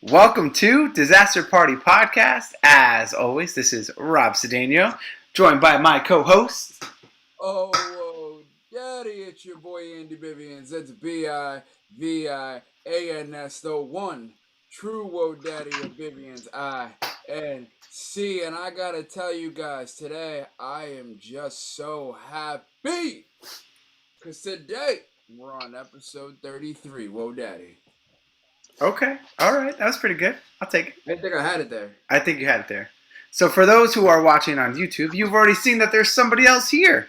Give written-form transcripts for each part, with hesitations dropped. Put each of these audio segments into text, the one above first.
Welcome to Disaster Party Podcast. As always, this is Rob Cedeno, joined by my co-host. Daddy, it's your boy Andy Vivians. That's Bivians, the one true Daddy of Vivians, INC. And I gotta tell you guys, today I am just so happy. Because today we're on episode 33, Whoa Daddy. Okay, all right, that was pretty good. I'll take it. I think I had it there. I think you had it there. So for those who are watching on YouTube, you've already seen that there's somebody else here.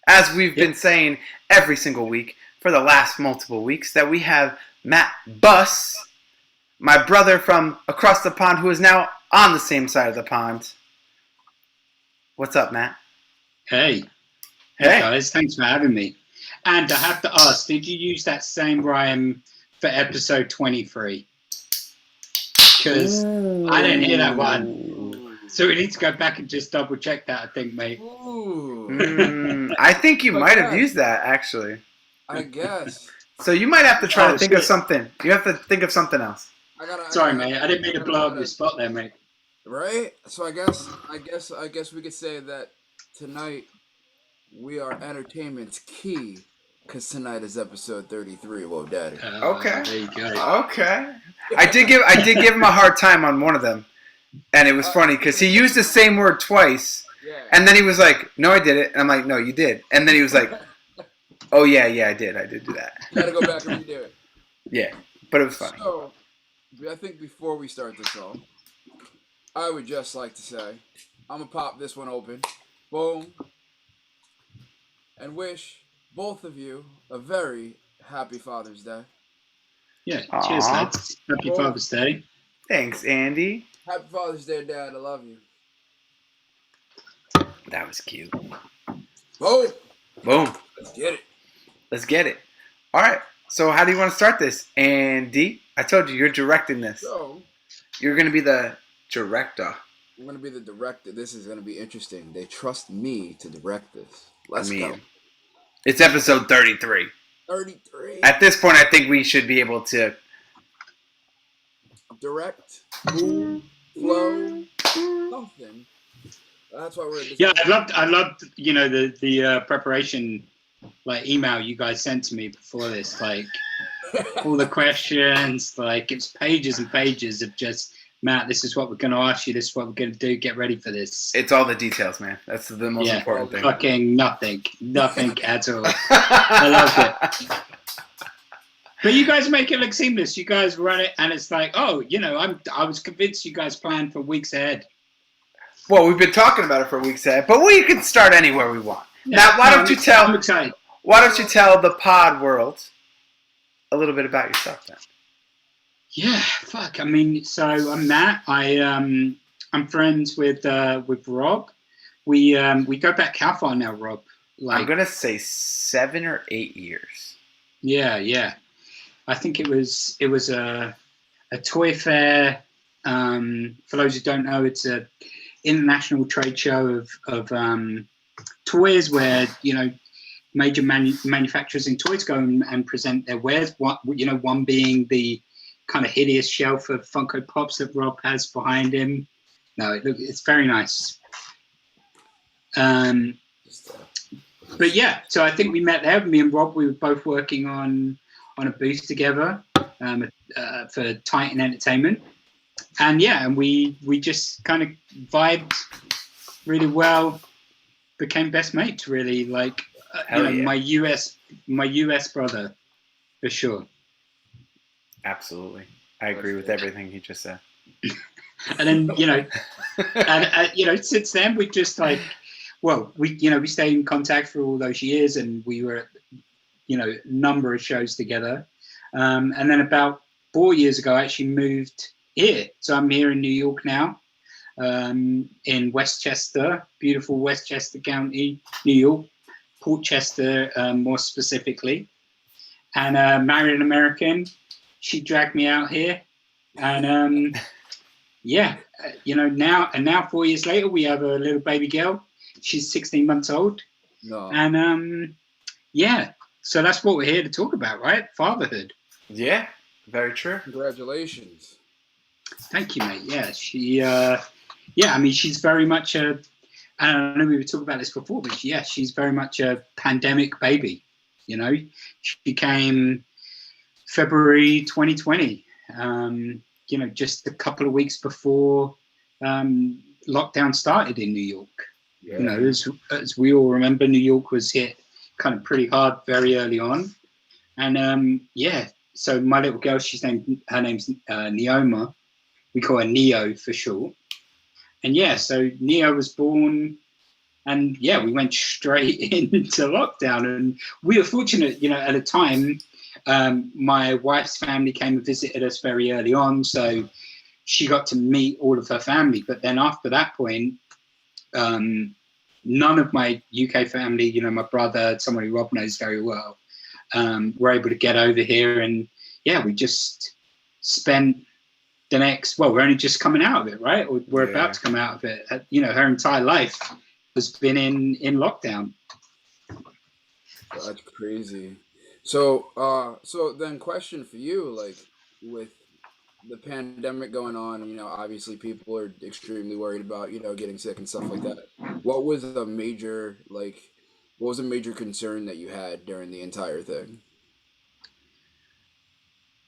As we've been saying every single week for the last multiple weeks, that we have Matt Buss, my brother from across the pond, who is now on the same side of the pond. What's up, Matt? Hey guys, thanks for having me. And I have to ask, did you use that same rhyme for episode 23? Because I didn't hear that one. So we need to go back and just double check that, I think, mate. I think you might have used that, actually. I guess. So you might have to try to think of something. You have to think of something else. Sorry, mate. I didn't mean to blow up your spot there, mate. Right? So I guess we could say that tonight we are entertainment's key, because tonight is episode 33. Whoa, Daddy. Okay. There you go. Okay. I did give him a hard time on one of them, and it was funny because he used the same word twice, and then he was like, "No, I did it," and I'm like, "No, you did," and then he was like, "Oh yeah, I did do that." Gotta go back and redo it. Yeah, but it was funny. So, I think before we start this show, I would just like to say, I'm gonna pop this one open, boom, and wish both of you a very happy Father's Day. Yeah, cheers, lads. Happy Father's Day. Thanks, Andy. Happy Father's Day, Dad. I love you. That was cute. Boom. Let's get it. All right. So how do you want to start this, Andy? I told you, you're directing this. So, you're going to be the director. I'm going to be the director. This is going to be interesting. They trust me to direct this. Let's go. It's episode 33. 33. At this point, I think we should be able to direct, move, flow, something. That's why we're. Yeah, I loved. You know, the preparation, like, email you guys sent to me before this, like all the questions, like it's pages and pages of just, Matt, this is what we're going to ask you. This is what we're going to do. Get ready for this. It's all the details, man. That's the most important thing. Fucking nothing at all. I loved it. But you guys make it look seamless. You guys run it, and it's like, oh, you know, I was convinced you guys planned for weeks ahead. Well, we've been talking about it for weeks ahead, but we can start anywhere we want. Yeah, now, why don't you tell the pod world a little bit about yourself, then? Yeah, fuck. I mean, so I'm Matt. I'm friends with Rob. We go back how far now, Rob? I'm gonna say 7 or 8 years. Yeah. I think it was a toy fair. For those who don't know, it's a international trade show of toys where, you know, major manufacturers in toys go and present their wares. One being the kind of hideous shelf of Funko Pops that Rob has behind him. No, it's very nice. But yeah, so I think we met there. Me and Rob, we were both working on a booth together for Titan Entertainment, and we just kind of vibed really well. Became best mates, really. Like my US brother, for sure. Absolutely, I agree with everything he just said. And then since then we just like. Well, we stayed in contact for all those years, and we were at, a number of shows together. And then about 4 years ago, I actually moved here. So I'm here in New York now, in Westchester, beautiful Westchester County, New York, Portchester, more specifically. And married an American. She dragged me out here. And now 4 years later, we have a little baby girl. She's 16 months old. No. And so that's what we're here to talk about, right? Fatherhood. Yeah, very true. Congratulations. Thank you, mate. Yeah, I mean, she's very much a. And I know we were talking about this before, but yeah, she's very much a pandemic baby. You know, she came February 2020. You know, just a couple of weeks before lockdown started in New York. Yeah. You know, as we all remember, New York was hit kind of pretty hard very early on, and yeah. So my little girl, her name's Neoma. We call her Neo for short. And yeah, so Neo was born, and yeah, we went straight into lockdown. And we were fortunate, you know, at the time, my wife's family came and visited us very early on, so she got to meet all of her family. But then after that point, none of my UK family, you know, my brother, someone who Rob knows very well, were able to get over here. And yeah, we just spent the next, well, we're only just coming out of it, right? Or we're about to come out of it. You know, her entire life has been in lockdown. That's crazy. So then question for you, like with the pandemic going on, obviously people are extremely worried about, getting sick and stuff like that. What was a major what was a major concern that you had during the entire thing?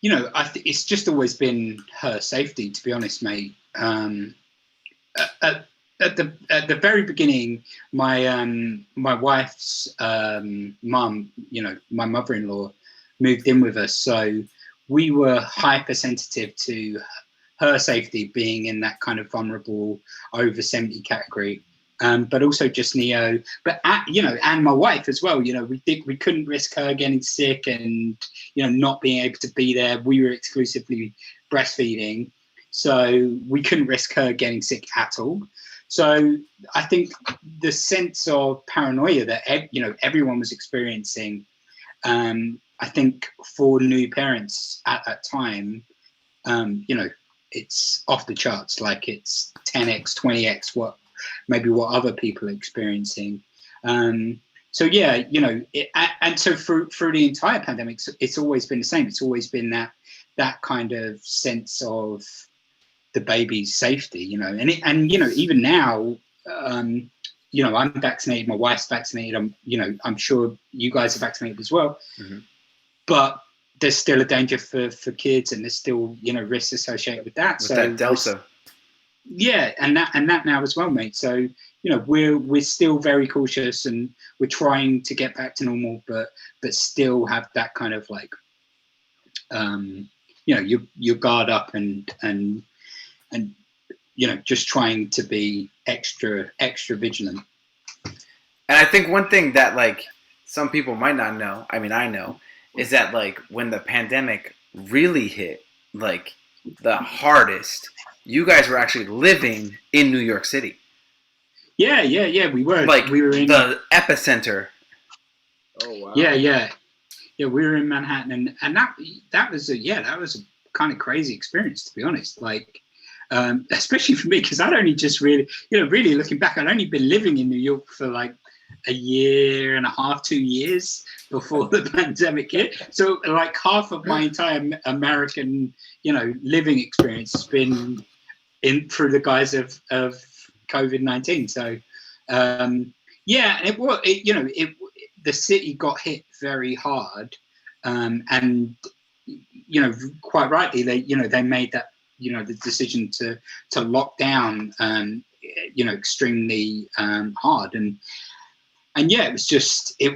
You know, it's just always been her safety, to be honest, mate. At, at the very beginning, my wife's mum, you know, my mother-in-law, moved in with us, so we were hypersensitive to her safety being in that kind of vulnerable over 70 category. But also just Neo, but you know, and my wife as well. You know, we couldn't risk her getting sick and, you know, not being able to be there. We were exclusively breastfeeding, so we couldn't risk her getting sick at all. So I think the sense of paranoia that everyone was experiencing, I think for new parents at that time, you know, it's off the charts. Like it's 10x, 20x what other people are experiencing. So yeah, you know, and so through the entire pandemic, it's always been the same. It's always been that kind of sense of the baby's safety, you know, and you know, even now, you know, I'm vaccinated, my wife's vaccinated. I'm sure you guys are vaccinated as well. Mm-hmm. But there's still a danger for kids, and there's still, you know, risks associated with that. With that Delta. Yeah, and that now as well, mate. So, you know, we're still very cautious, and we're trying to get back to normal, but still have that kind of like, you know, your guard up and you know, just trying to be extra vigilant. And I think one thing that like some people might not know, I mean I know, is that like when the pandemic really hit, like the hardest, you guys were actually living in New York City. Yeah, we were. Like we were in the epicenter. Oh wow. Yeah, we were in Manhattan, and that was a kind of crazy experience, to be honest. Like, especially for me, because I'd only just really looking back, I'd only been living in New York for like a year and a half, 2 years before the pandemic hit. So like half of my entire American, you know, living experience has been through the guise of COVID-19. So yeah, the city got hit very hard, and you know, quite rightly, they made that, you know, the decision to lock down, you know, extremely hard, and yeah, it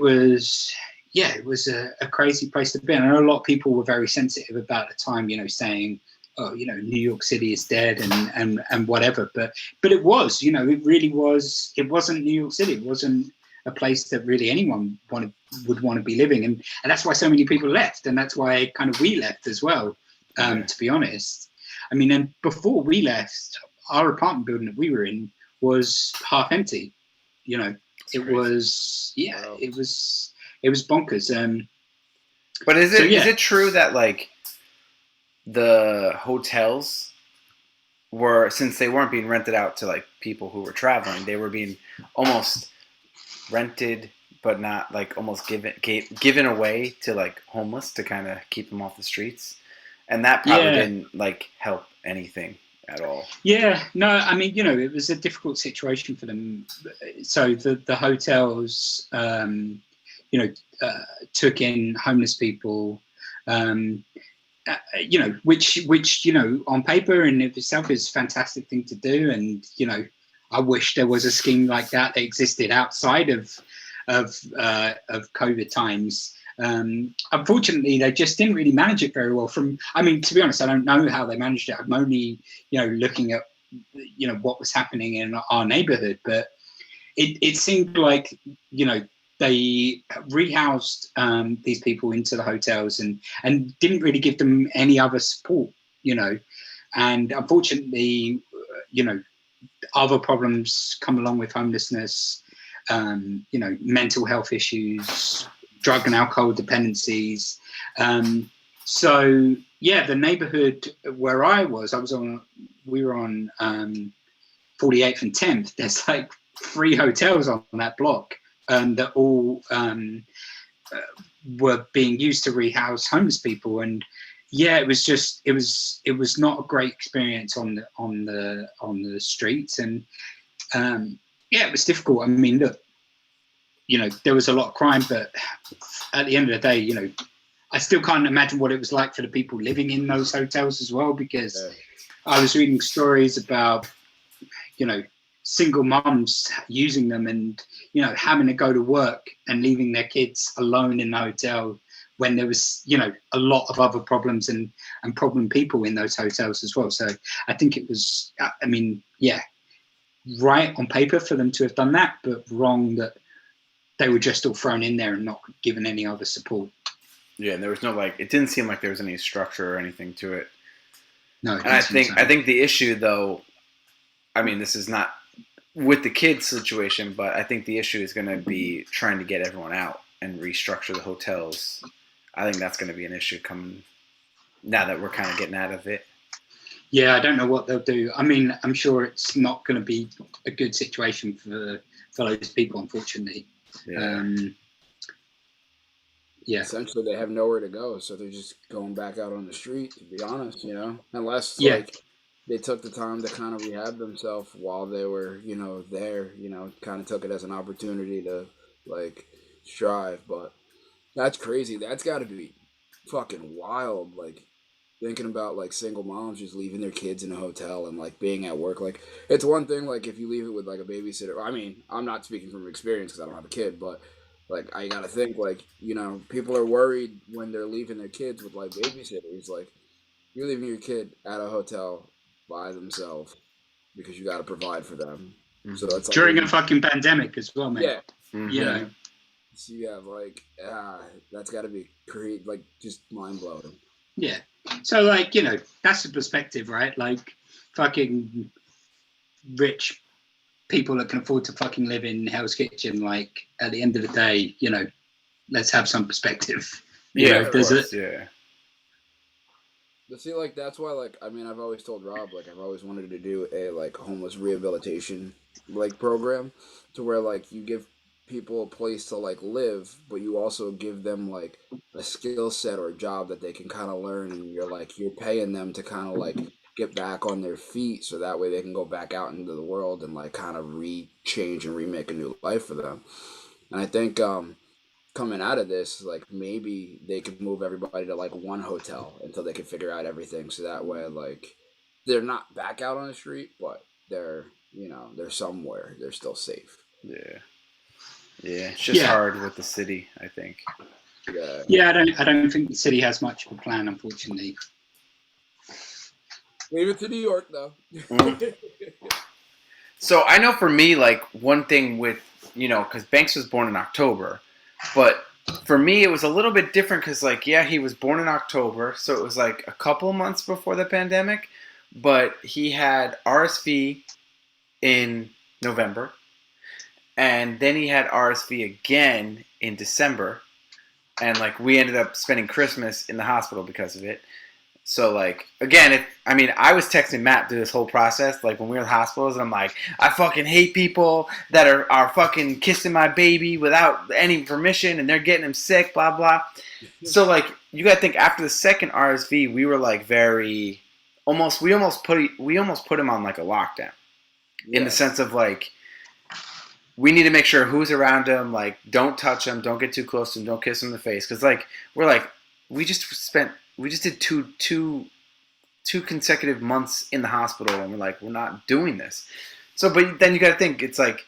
was a crazy place to be. And I know a lot of people were very sensitive about the time, you know, saying, oh, you know, New York City is dead and whatever. But it was, you know, it really was. It wasn't New York City. It wasn't a place that really anyone would want to be living. And that's why so many people left. And that's why kind of we left as well, to be honest. I mean, and before we left, our apartment building that we were in was half empty. You know, it was bonkers. But is it true that like the hotels were, since they weren't being rented out to like people who were traveling, they were being almost rented, but not like almost given away to like homeless to kind of keep them off the streets, and that probably didn't like help anything at all. Yeah, no, I mean, it was a difficult situation for them. So the hotels, took in homeless people, um, which on paper and of itself is a fantastic thing to do. And I wish there was a scheme like that existed outside of COVID times. Unfortunately, they just didn't really manage it very well. To be honest, I don't know how they managed it. I'm only looking at what was happening in our neighborhood, but it seemed like they rehoused these people into the hotels and didn't really give them any other support, and unfortunately, other problems come along with homelessness, mental health issues, drug and alcohol dependencies. So yeah, the neighborhood where we were on 48th and 10th. There's like 3 hotels on that block that all were being used to rehouse homeless people. And yeah, it was not a great experience on the streets. And yeah, it was difficult. I mean, look, there was a lot of crime, but at the end of the day, I still can't imagine what it was like for the people living in those hotels as well, because I was reading stories about, single mums using them and, having to go to work and leaving their kids alone in the hotel when there was, a lot of other problems and problem people in those hotels as well. So I think it was, right on paper for them to have done that, but wrong that they were just all thrown in there and not given any other support. Yeah, and there was no it didn't seem like there was any structure or anything to it. No, and I think the issue though, this is not with the kids situation, but I think the issue is going to be trying to get everyone out and restructure the hotels. I think that's going to be an issue coming now that we're kind of getting out of it. Yeah, I don't know what they'll do. I'm sure it's not going to be a good situation for those people, unfortunately. Yeah. Yeah. Essentially, they have nowhere to go, so they're just going back out on the street, to be honest, unless they took the time to kind of rehab themselves while they were, there, kind of took it as an opportunity to strive. But that's crazy. That's got to be fucking wild. Thinking about single moms just leaving their kids in a hotel and being at work. It's one thing if you leave it with a babysitter. I'm not speaking from experience because I don't have a kid, but I gotta think people are worried when they're leaving their kids with babysitters. You're leaving your kid at a hotel by themselves because you gotta provide for them. Mm-hmm. So that's during a fucking pandemic as well, man. Yeah. Mm-hmm. So you have that's gotta be just mind blowing. Yeah. So that's the perspective, right? Fucking rich people that can afford to fucking live in Hell's Kitchen, at the end of the day, let's have some perspective. Yeah. But see, that's why, I've always told Rob, I've always wanted to do a, homeless rehabilitation, program to where, you give people a place to, live, but you also give them, a skill set or a job that they can kind of learn, and you're paying them to kind of, get back on their feet so that way they can go back out into the world and, kind of change and remake a new life for them. And I think, coming out of this, maybe they could move everybody to one hotel until they can figure out everything. So that way, they're not back out on the street, but they're somewhere. They're still safe. Yeah. Yeah. It's just hard with the city, I think. Yeah. Yeah, I don't think the city has much of a plan, unfortunately. Leave it to New York, though. So I know for me, one thing with, because Banks was born in October, but for me, it was a little bit different because, he was born in October, so it was a couple months before the pandemic, but he had RSV in November, and then he had RSV again in December, and we ended up spending Christmas in the hospital because of it. So, again, I was texting Matt through this whole process, when we were in the hospitals, and I'm like, I fucking hate people that are fucking kissing my baby without any permission, and they're getting him sick, blah, blah. So, you gotta think, after the second RSV, we were, very we almost put him on like a lockdown in the sense of like we need to make sure who's around him, like don't touch him, don't get too close to him, don't kiss him in the face, because like we just did two consecutive months in the hospital, and we're not doing this. So, but then you got to think it's like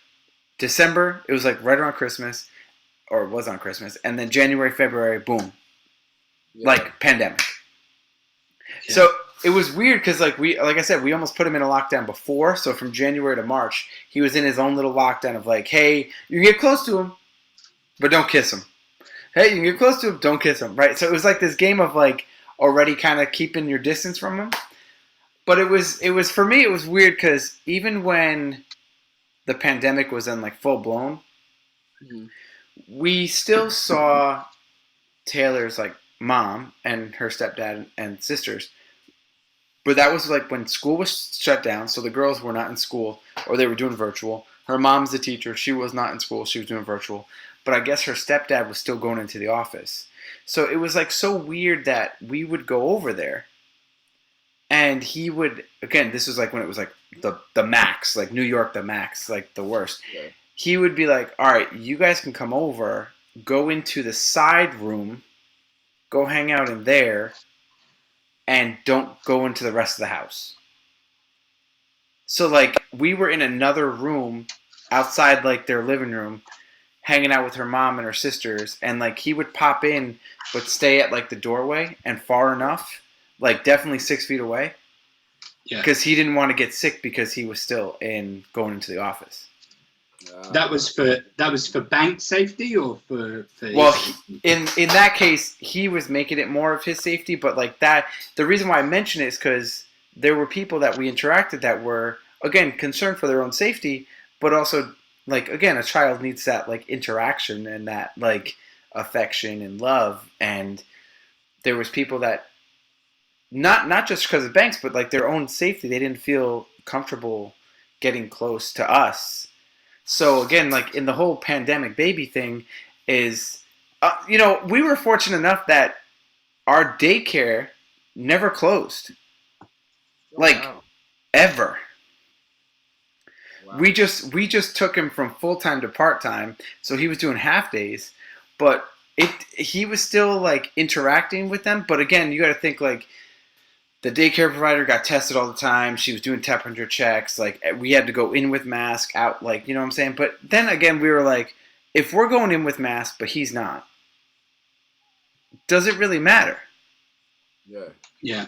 December, it was like right around Christmas, or it was on Christmas, and then January, February, boom, like pandemic. Yeah. So it was weird because like I said, we almost put him in a lockdown before. So from January to March, he was in his own little lockdown of like, hey, you can get close to him, but don't kiss him. Hey, you can get close to him, don't kiss him, right? So it was like this game of like already kind of keeping your distance from him. But it was for me, it was weird because even when the pandemic was in like full blown, we still saw Taylor's like mom and her stepdad and sisters. But that was like when school was shut down, so the girls were not in school or they were doing virtual. Her mom's a teacher. She was not in school. She was doing virtual. But I guess her stepdad was still going into the office. So it was like so weird that we would go over there and he would, again, this was like when it was like the max, like New York, the max, like the worst. Yeah. He would be like, all right, you guys can come over, go into the side room, go hang out in there, and don't go into the rest of the house. So like we were in another room outside like their living room, hanging out with her mom and her sisters, and like he would pop in but stay at like the doorway and far enough, like definitely 6 feet away. Yeah. Because he didn't want to get sick because he was still going into the office. That was for bank safety or for well, in that case, he was making it more of his safety, but like that, the reason why I mention it is because there were people that we interacted that were, again, concerned for their own safety, but also, like, again, a child needs that, like, interaction and that, like, affection and love, and there was people that, not just because of banks, but, like, their own safety, they didn't feel comfortable getting close to us. So, again, like, in the whole pandemic baby thing is, we were fortunate enough that our daycare never closed. Like, ever. Wow. We just took him from full-time to part-time, so he was doing half days, but he was still, like, interacting with them. But, again, you got to think, like, the daycare provider got tested all the time. She was doing temperature checks. Like, we had to go in with mask, out, like, you know what I'm saying? But then again, we were like, if we're going in with mask, but he's not, does it really matter? Yeah. Yeah.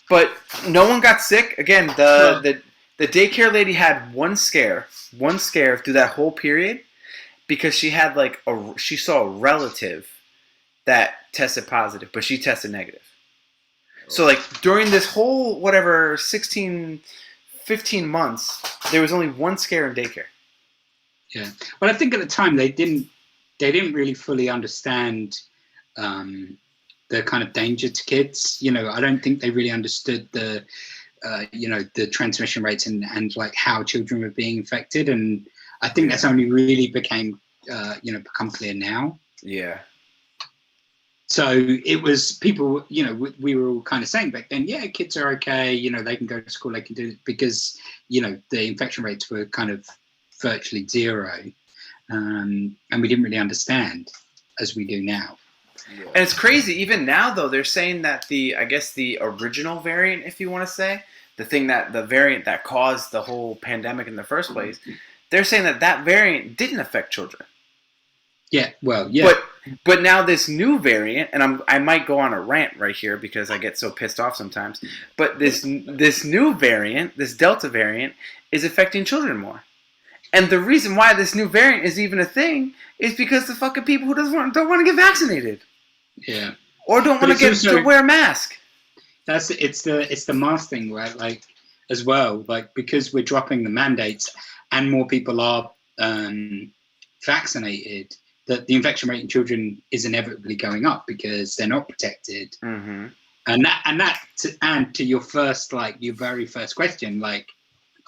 But no one got sick. Again, the daycare lady had one scare through that whole period because she had, like, she saw a relative that tested positive, but she tested negative. So, like, during this whole, 15 months, there was only one scare in daycare. Yeah. Well, I think at the time they didn't really fully understand the kind of danger to kids. I don't think they really understood the transmission rates and like how children were being infected. And I think that's only really become clear now. Yeah. So it was people, we were all kind of saying back then, yeah, kids are okay, they can go to school, they can do it, because, the infection rates were kind of virtually zero. And we didn't really understand as we do now. Yeah. And it's crazy, even now, though, they're saying that the original variant, if you want to say, the variant that caused the whole pandemic in the first place, they're saying that variant didn't affect children. Yeah, well, yeah. But now this new variant, and I might go on a rant right here because I get so pissed off sometimes, but this new variant, this Delta variant, is affecting children more. And the reason why this new variant is even a thing is because the fucking people who don't want to get vaccinated. Yeah. Or don't want to wear a mask. It's the mask thing, right? Like, as well, like, because we're dropping the mandates and more people are vaccinated, that the infection rate in children is inevitably going up because they're not protected. Mm-hmm. And to your very first question, like,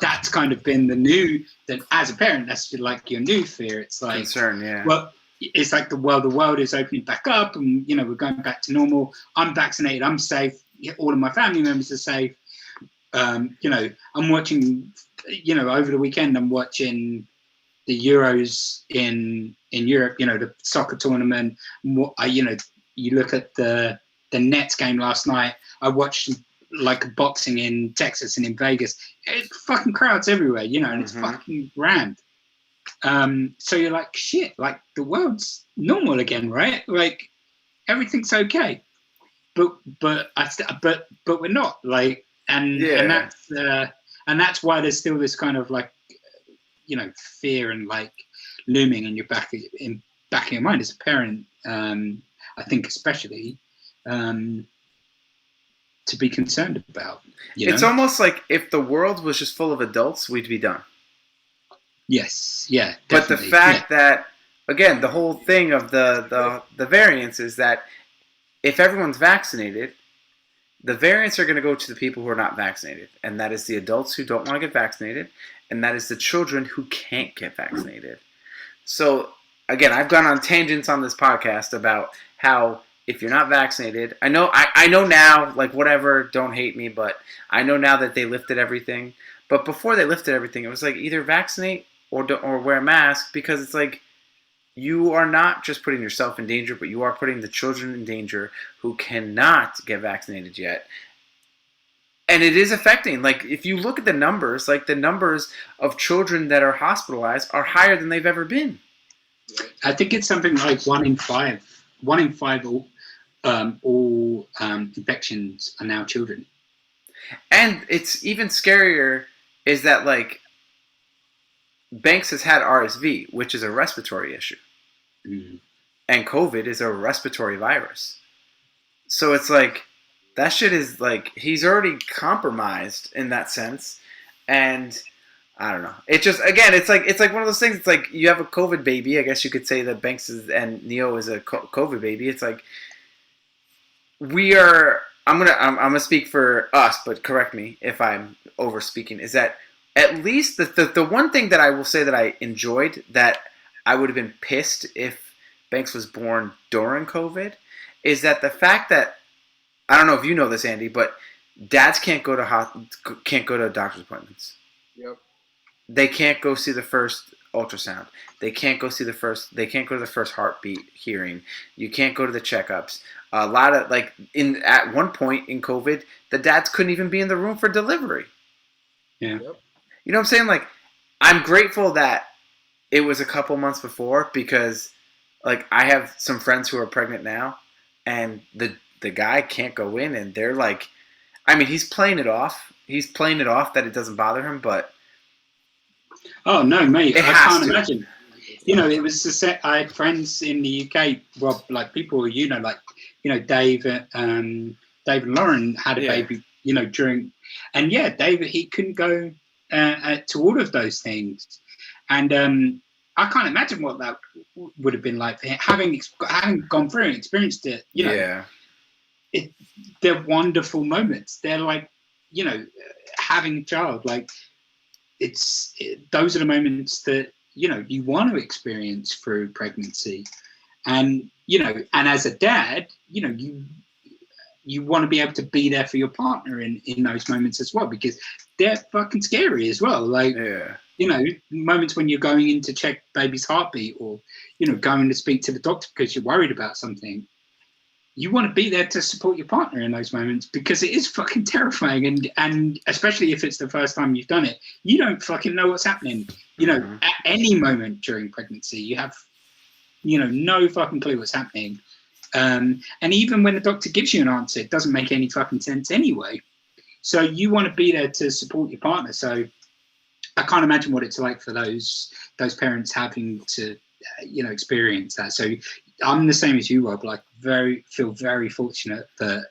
that's kind of been that as a parent, that's like your new fear. It's like concern, yeah. Well, it's like the world is opening back up, and we're going back to normal. I'm vaccinated, I'm safe. all of my family members are safe. I'm watching, over the weekend, I'm watching the Euros in Europe, the soccer tournament. You look at the Nets game last night. I watched like boxing in Texas and in Vegas. It's fucking crowds everywhere, and it's fucking grand. So you're like, shit, like the world's normal again, right? Like everything's okay. But we're not, like, and that's why there's still this kind of like, fear and like looming in your back of your mind as a parent. I think especially to be concerned about. It's almost like if the world was just full of adults, we'd be done. Yes, yeah. But the fact that, again, the whole thing of the variants is that if everyone's vaccinated, the variants are going to go to the people who are not vaccinated. And that is the adults who don't want to get vaccinated. And that is the children who can't get vaccinated. So, again, I've gone on tangents on this podcast about how if you're not vaccinated, I know now, like, whatever, don't hate me, but I know now that they lifted everything. But before they lifted everything, it was like either vaccinate or wear a mask, because it's like you are not just putting yourself in danger, but you are putting the children in danger who cannot get vaccinated yet. And it is affecting, like, if you look at the numbers, like, the numbers of children that are hospitalized are higher than they've ever been. I think it's something like 1 in 5. 1 in 5 all infections are now children. And it's even scarier is that, like, Banks has had RSV, which is a respiratory issue. Mm. And COVID is a respiratory virus. So it's like, that shit is like, he's already compromised in that sense. And I don't know. It just, again, it's like one of those things. It's like you have a COVID baby. I guess you could say that Banks and Neo is a COVID baby. It's like, I'm gonna speak for us, but correct me if I'm over speaking, is that at least the one thing that I will say that I enjoyed, that I would have been pissed if Banks was born during COVID, is that the fact that, I don't know if you know this, Andy, but dads can't go to doctor's appointments. Yep. They can't go see the first ultrasound. They can't go to the first heartbeat hearing. You can't go to the checkups. A lot of, like, at one point in COVID, the dads couldn't even be in the room for delivery. Yeah. Yep. You know what I'm saying? Like, I'm grateful that it was a couple months before, because, like, I have some friends who are pregnant now, and the guy can't go in, and they're like, I mean, he's playing it off. He's playing it off that it doesn't bother him, but oh no, mate, I can't to. imagine. It was the set. I had friends in the UK, well, like people Dave and Lauren had a baby, during, and David, he couldn't go to all of those things, and I can't imagine what that would have been like for him, having gone through and experienced it. They're wonderful moments. They're like, having a child, like those are the moments that you want to experience through pregnancy, and and as a dad, you want to be able to be there for your partner in those moments as well, because they're fucking scary as well. Like, moments when you're going in to check baby's heartbeat, or, going to speak to the doctor because you're worried about something. You want to be there to support your partner in those moments, because it is fucking terrifying. And especially if it's the first time you've done it, you don't fucking know what's happening. At any moment during pregnancy, you have, no fucking clue what's happening. And even when the doctor gives you an answer, it doesn't make any fucking sense anyway. So you want to be there to support your partner. So I can't imagine what it's like for those parents having to, experience that. So I'm the same as you, Rob. Like, feel very fortunate that,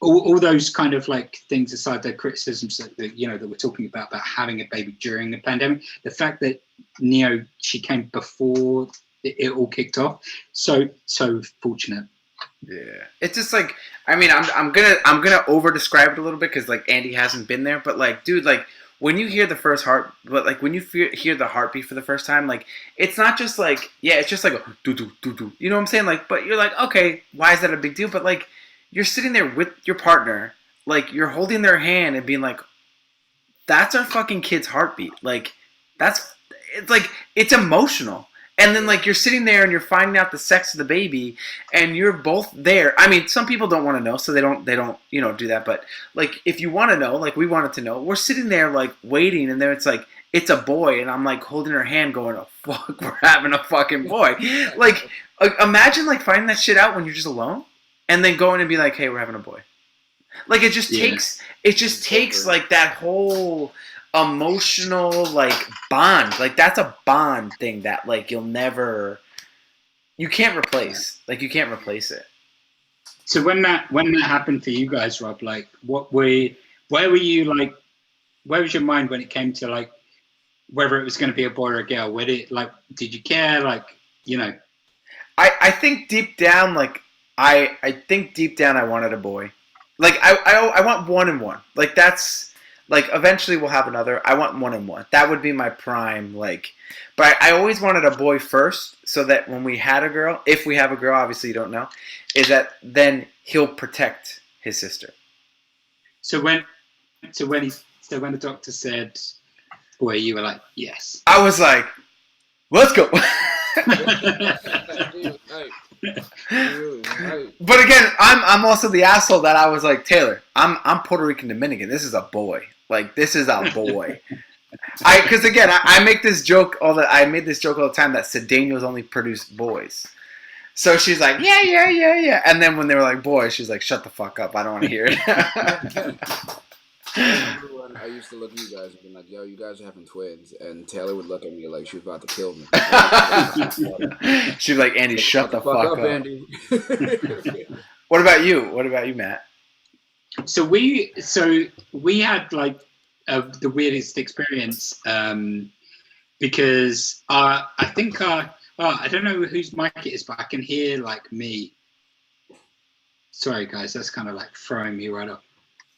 all those kind of like things aside, the criticisms that that we're talking about having a baby during the pandemic, the fact that she came before it all kicked off, so fortunate. Yeah, it's just like, I mean, I'm gonna over describe it a little bit, because like Andy hasn't been there, but like, dude, like when you hear the first when you hear the heartbeat for the first time, like, it's not just like, it's just like a do do do do, you know what I'm saying? Like, but you're like, okay, why is that a big deal? But like, you're sitting there with your partner, like you're holding their hand and being like, that's our fucking kid's heartbeat. Like it's emotional. And then like you're sitting there and you're finding out the sex of the baby and you're both there. I mean, some people don't want to know, so they don't do that. But like if you want to know, like we wanted to know, we're sitting there like waiting, and then it's like it's a boy, and I'm like holding her hand going, oh fuck, we're having a fucking boy. Like imagine like finding that shit out when you're just alone and then going and be like, hey, we're having a boy. Like it just takes like that whole emotional like bond. Like that's a bond thing that like you can't replace. Like you can't replace it. So when that happened for you guys, Rob, like where were you, like where was your mind when it came to like whether it was going to be a boy or a girl? Did you care? Like, you know, I think deep down, like I think deep down I wanted a boy. Like I want 1 and 1. Like that's like eventually we'll have another. I want 1 and 1. That would be my prime. Like, but I always wanted a boy first, so that when we had a girl, if we have a girl, obviously you don't know, is that then he'll protect his sister. So when the doctor said boy, you were like, yes. I was like, let's go. But again, I'm also the asshole that I was like, Taylor, I'm Puerto Rican Dominican. This is a boy. Like this is a boy. Because again, I make this joke I made this joke all the time that Cedeno's only produced boys. So she's like, yeah. And then when they were like boys, she's like, shut the fuck up. I don't want to hear it. I used to look at you guys and be like, yo, you guys are having twins. And Taylor would look at me like she was about to kill me. She'd be like, Andy, shut the fuck up. Andy. What about you? What about you, Matt? So we had like the weirdest experience because I think I don't know whose mic it is, but I can hear like me. Sorry guys, that's kind of like throwing me right up.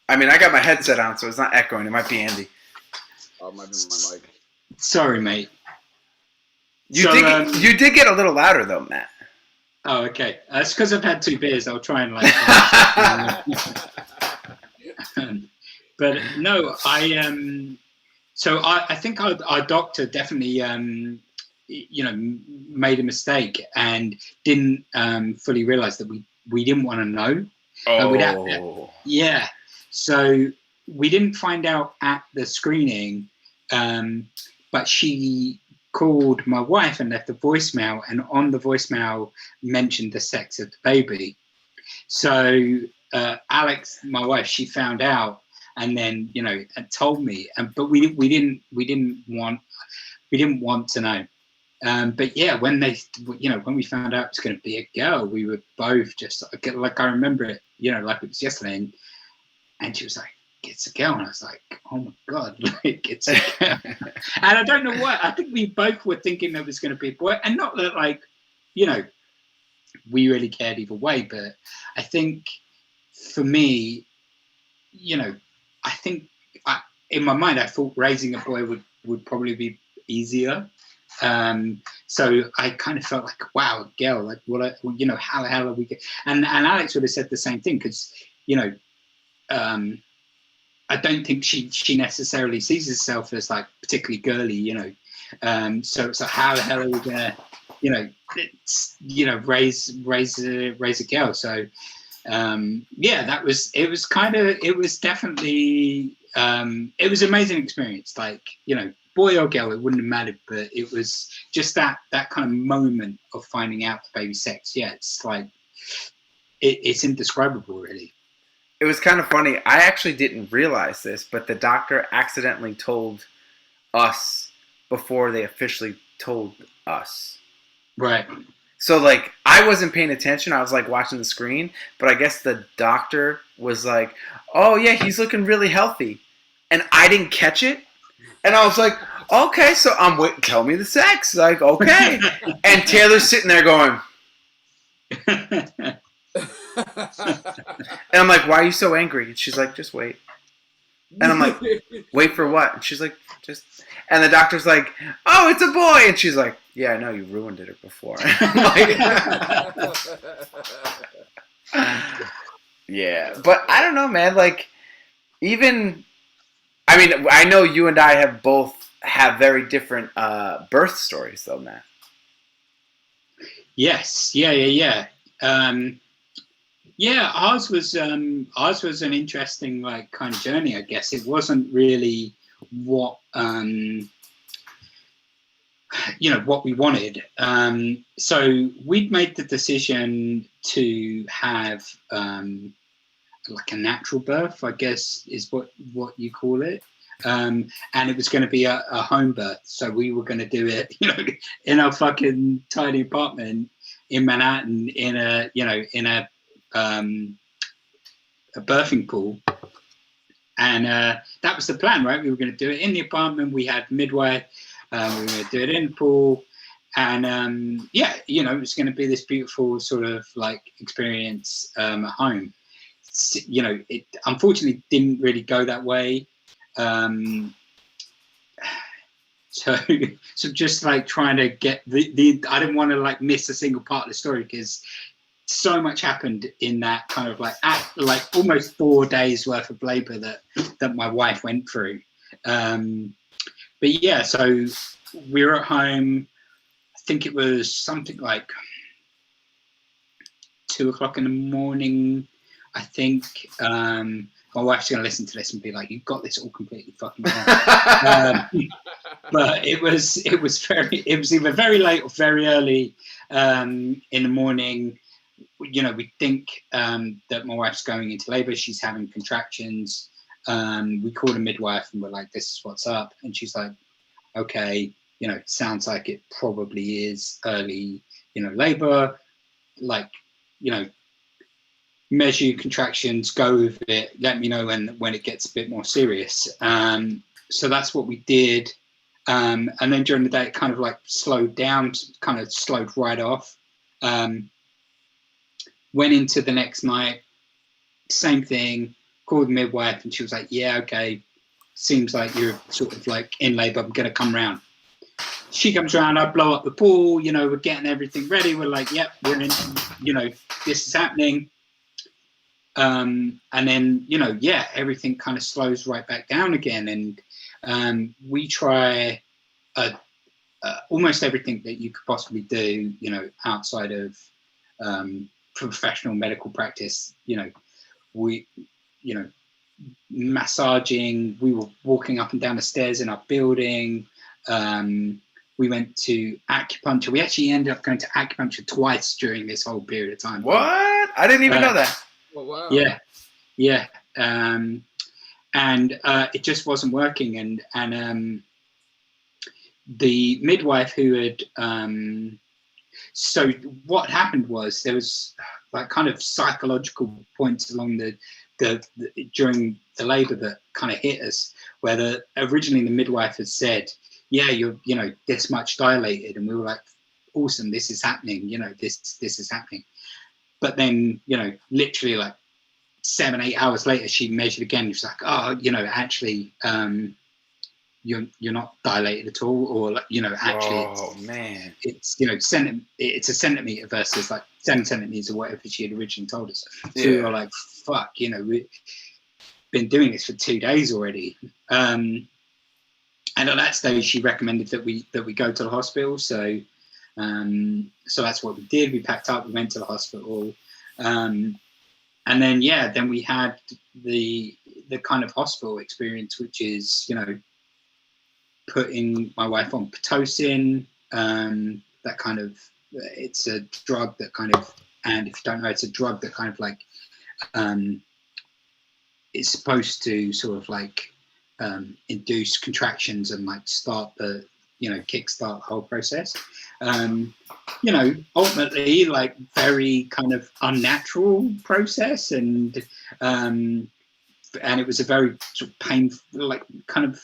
I mean, I got my headset on, so it's not echoing. It might be Andy. Oh, it might be my mic. Sorry, mate. You did get a little louder, though, Matt. Oh, okay. That's because I've had 2 beers. I'll try and like... but no, so I think our doctor definitely, made a mistake and didn't fully realise that we didn't want to know. Oh. Yeah. So we didn't find out at the screening, but she called my wife and left a voicemail, and on the voicemail mentioned the sex of the baby. So Alex, my wife, she found out and then told me, but we didn't want to know. But yeah, when we found out it was going to be a girl, we were both just like, I remember it, like it was yesterday. And she was like, it's a girl. And I was like, oh my God, like it's a girl. And I don't know why. I think we both were thinking there was going to be a boy. And not that like, we really cared either way. But I think for me, I think in my mind, I thought raising a boy would probably be easier. So I kind of felt like, wow, a girl, like how the hell are we and Alex would have said the same thing, because I don't think she necessarily sees herself as like particularly girly, so it's like, how the hell are we gonna raise a girl? So it was definitely it was an amazing experience, like boy or girl, it wouldn't have mattered, but it was just that kind of moment of finding out the baby's sex. Yeah, it's like it's indescribable, really. It was kind of funny. I actually didn't realize this, but the doctor accidentally told us before they officially told us. Right. So like I wasn't paying attention. I was like watching the screen, but I guess the doctor was like, "Oh yeah, he's looking really healthy," and I didn't catch it. And I was like, okay, so I'm waiting. Tell me the sex. Like, okay. And Taylor's sitting there going. And I'm like, why are you so angry? And she's like, just wait. And I'm like, wait for what? And she's like, just. And the doctor's like, oh, it's a boy. And she's like, yeah, I know, you ruined it before. Yeah, but I don't know, man. Like, even, I mean, I know you and I have both have very different birth stories, though, man. Yes, yeah. Yeah, ours was an interesting like kind of journey. I guess it wasn't really what what we wanted. So we'd made the decision to have like a natural birth, I guess is what you call it. And it was going to be a home birth, so we were going to do it, in our fucking tiny apartment in Manhattan, um, a birthing pool, and that was the plan, right? We were going to do it in the apartment. We had midwife. We were going to do it in the pool, and it was going to be this beautiful sort of like experience at home. It unfortunately didn't really go that way. So just like trying to get the I didn't want to like miss a single part of the story because so much happened in that kind of like almost 4 days worth of labor that my wife went through. But yeah, so we were at home. I think it was something like 2 o'clock in the morning. I think my wife's going to listen to this and be like, "You've got this all completely fucking wrong." But it was either very late or very early in the morning. We think that my wife's going into labor. She's having contractions. We called a midwife and we're like, "This is what's up," and she's like, "Okay, sounds like it probably is early, labor. Like, measure your contractions, go with it. Let me know when it gets a bit more serious." So that's what we did. And then during the day, it kind of like slowed down, kind of slowed right off. Went into the next night, same thing, called the midwife, and she was like, "Yeah, okay, seems like you're sort of like in labor. I'm going to come round." She comes around, I blow up the pool, we're getting everything ready. We're like, "Yep, we're in, this is happening." And then, everything kind of slows right back down again. And we try almost everything that you could possibly do, outside of professional medical practice. We, massaging, we were walking up and down the stairs in our building. We went to acupuncture. We actually ended up going to acupuncture twice during this whole period of time. What? I didn't even know that. Oh, wow. Yeah. And it just wasn't working. And the midwife who had so what happened was there was like kind of psychological points along the during the labor that kind of hit us, where originally the midwife had said, "Yeah, you're this much dilated," and we were like, "Awesome, this is happening, this is happening." But then literally like 7-8 hours later, she measured again. She was like, "Oh, actually, you're not dilated at all," or actually, man, it's it's a centimeter versus like 7 centimeters or whatever she had originally told us. So we were like, "Fuck," we've been doing this for 2 days already. And at that stage, she recommended that we go to the hospital. So that's what we did. We packed up, we went to the hospital. And then then we had the kind of hospital experience, which is putting my wife on Pitocin. That kind of, it's a drug that kind of, and if you don't know, it's a drug that kind of like it's supposed to sort of like induce contractions and like start the kickstart the whole process. Ultimately like very kind of unnatural process, and it was a very sort of painful, like kind of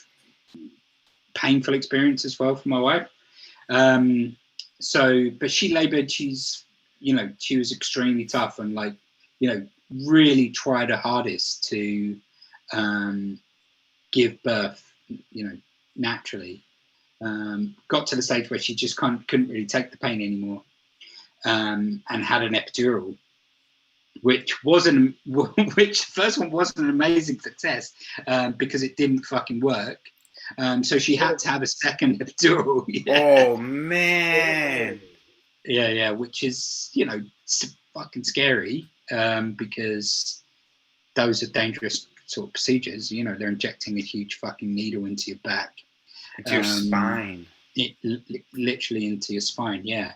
painful experience as well for my wife. But she labored. She's she was extremely tough and like really tried her hardest to give birth naturally. Got to the stage where she just couldn't really take the pain anymore, and had an epidural. which wasn't which the first one wasn't an amazing success because it didn't fucking work. So she had to have a second epidural. Oh man. Yeah, which is, you know, fucking scary because those are dangerous sort of procedures. You know, they're injecting a huge fucking needle into your back. Into your spine. Literally into your spine, yeah.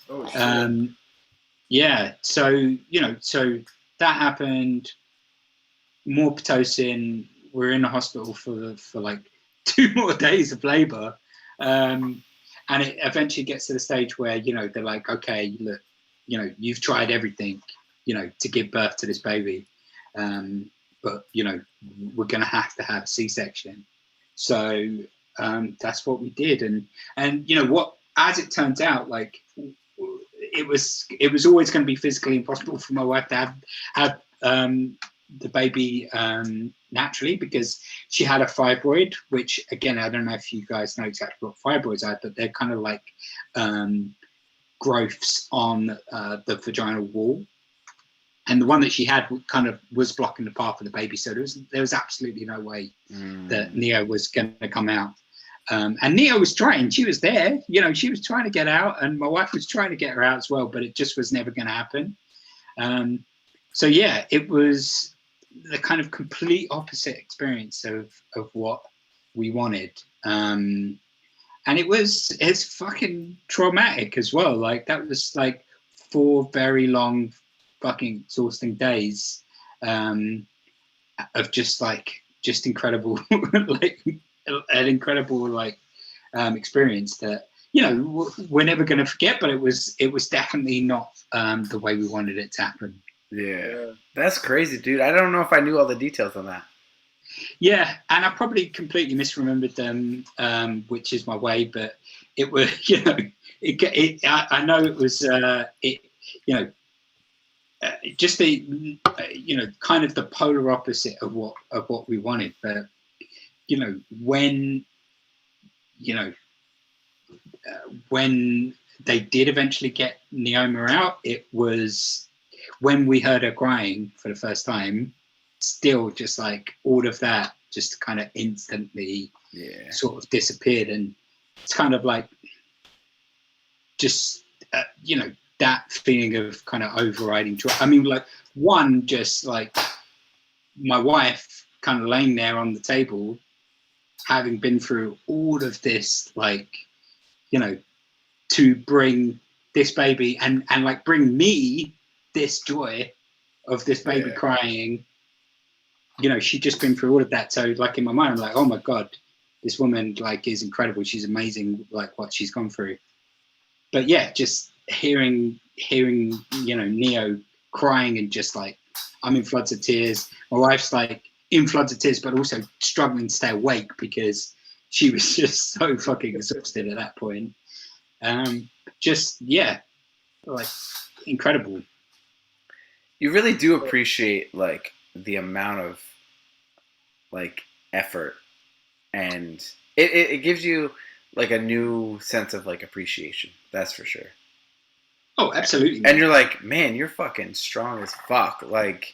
Oh, shit. Yeah, so, you know, so that happened. More Pitocin. We're in the hospital for like 2 more days of labor. And it eventually gets to the stage where, you know, they're like, okay, look, you know, you've tried everything, you know, to give birth to this baby. But, you know, we're going to have a C-section. So that's what we did. And, you know, what, as it turns out, like, it was always going to be physically impossible for my wife to have the baby naturally, because she had a fibroid, which, again, I don't know if you guys know exactly what fibroids are, but they're kind of like growths on the vaginal wall. And the one that she had kind of was blocking the path of the baby. So there was absolutely no way that Neo was going to come out. And Neo was trying. She was there. You know, she was trying to get out, and my wife was trying to get her out as well, but it just was never going to happen. So, yeah, it was the kind of complete opposite experience of what we wanted. And it's fucking traumatic as well. Like, that was like 4 very long, fucking exhausting days of just incredible, like an incredible experience that, you know, we're never going to forget. But it was definitely not the way we wanted it to happen. Yeah, that's crazy, dude. I don't know if I knew all the details on that. Yeah, and I probably completely misremembered them, which is my way. But it was, you know, I know it was, you know, just the, you know, kind of the polar opposite of what we wanted. But, you know, when they did eventually get Neoma out, it was when we heard her crying for the first time. Still, just like all of that, just kind of instantly, sort of disappeared, and it's kind of like just you know, that feeling of kind of overriding joy. I mean, like, one, just like my wife kind of laying there on the table, having been through all of this, like, you know, to bring this baby and like bring me this joy of this baby crying. You know, she'd just been through all of that. So, like, in my mind, I'm like, oh my God, this woman, like, is incredible. She's amazing, like, what she's gone through. But yeah, just hearing, you know, Neo crying, and just like, I'm in floods of tears. My wife's like in floods of tears, but also struggling to stay awake because she was just so fucking exhausted at that point. Just, yeah, like, incredible. You really do appreciate, like, the amount of, like, effort, and it gives you, like, a new sense of, like, appreciation. That's for sure. Oh, absolutely. And you're like, man, you're fucking strong as fuck. Like,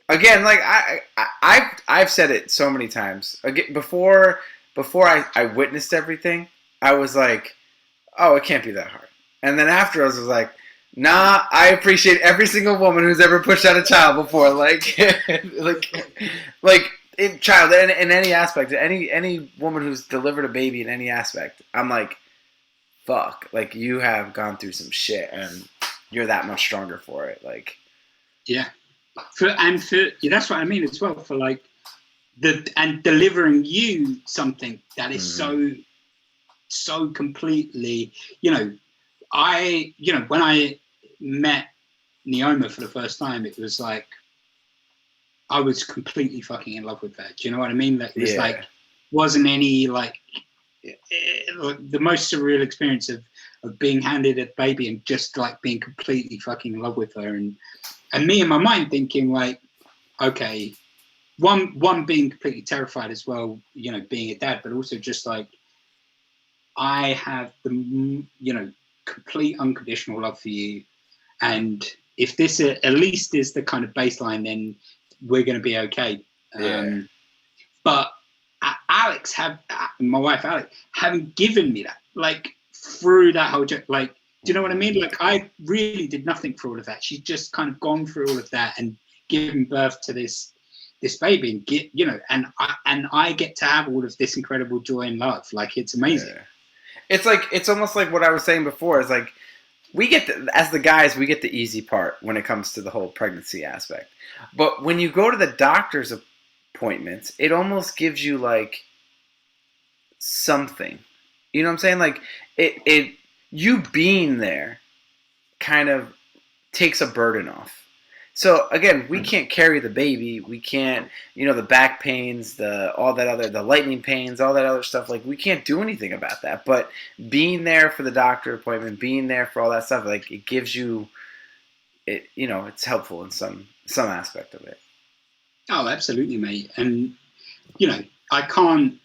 again, like, I've said it so many times. Again, before I witnessed everything, I was like, oh, it can't be that hard. And then after, I was like, nah, I appreciate every single woman who's ever pushed out a child before. Like, like in child, in any aspect, any woman who's delivered a baby in any aspect, I'm like, fuck, like, you have gone through some shit, and you're that much stronger for it. Like, yeah, that's what I mean as well. For like and delivering you something that is so completely, you know, when I met Neoma for the first time, it was like I was completely fucking in love with her. Do you know what I mean? That it was like, wasn't any like the most surreal experience of being handed a baby and just like being completely fucking in love with her, and me in my mind thinking like, okay, one being completely terrified as well, you know, being a dad, but also just like, I have the, you know, complete unconditional love for you, and if this at least is the kind of baseline, then we're going to be okay. But Alex, my wife Alex, haven't given me that, like, through that whole joke. Like, do you know what I mean? Like, I really did nothing for all of that. She's just kind of gone through all of that and given birth to this baby, and and I get to have all of this incredible joy and love. Like, it's amazing. It's like, it's almost like what I was saying before. It's like, we get as the guys, we get the easy part when it comes to the whole pregnancy aspect. But when you go to the doctor's appointments, it almost gives you like something. You know what I'm saying? Like, you being there kind of takes a burden off. So again, we can't carry the baby. We can't, the back pains, the lightning pains, all that other stuff. Like, we can't do anything about that. But being there for the doctor appointment, being there for all that stuff, like, it gives you, it's helpful in some aspect of it. Oh, absolutely, mate. And I can't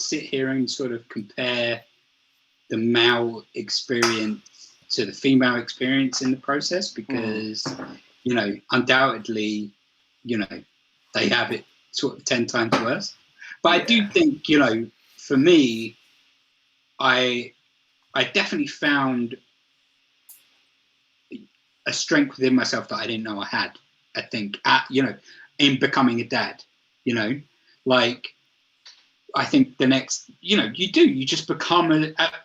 sit here and sort of compare the male experience to the female experience in the process, because undoubtedly they have it sort of 10 times worse. But I do think for me, I definitely found a strength within myself that I didn't know I had. I think in becoming a dad, like, I think the next, you just become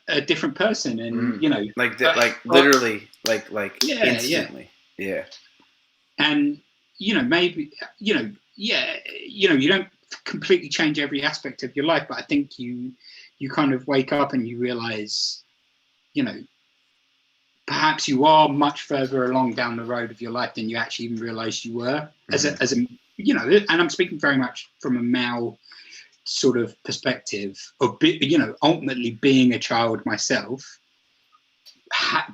a different person, and literally, instantly, and maybe you don't completely change every aspect of your life, but I think you kind of wake up and you realize, perhaps you are much further along down the road of your life than you actually even realized you were, as a and I'm speaking very much from a male sort of perspective of ultimately being a child myself,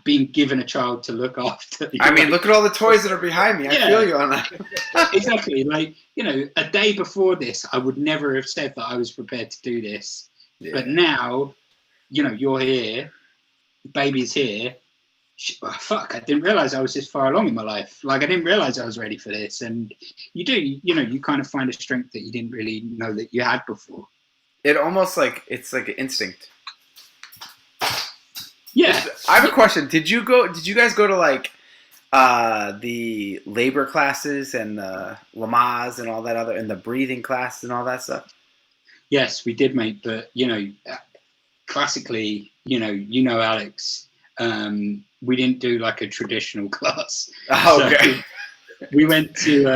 being given a child to look after. I mean, look at all the toys that are behind me. I feel you on that. Exactly. Like, a day before this, I would never have said that I was prepared to do this. But now, you're here, the baby's here. Fuck, I didn't realize I was this far along in my life. Like, I didn't realize I was ready for this. And you kind of find a strength that you didn't really know that you had before. It almost like, it's like an instinct. Yeah. I have a question. Did you guys go to like the labor classes and the Lamaze and all that other, and the breathing classes and all that stuff? Yes, we did, mate. But, classically, Alex, we didn't do like a traditional class. Oh, okay. So we went to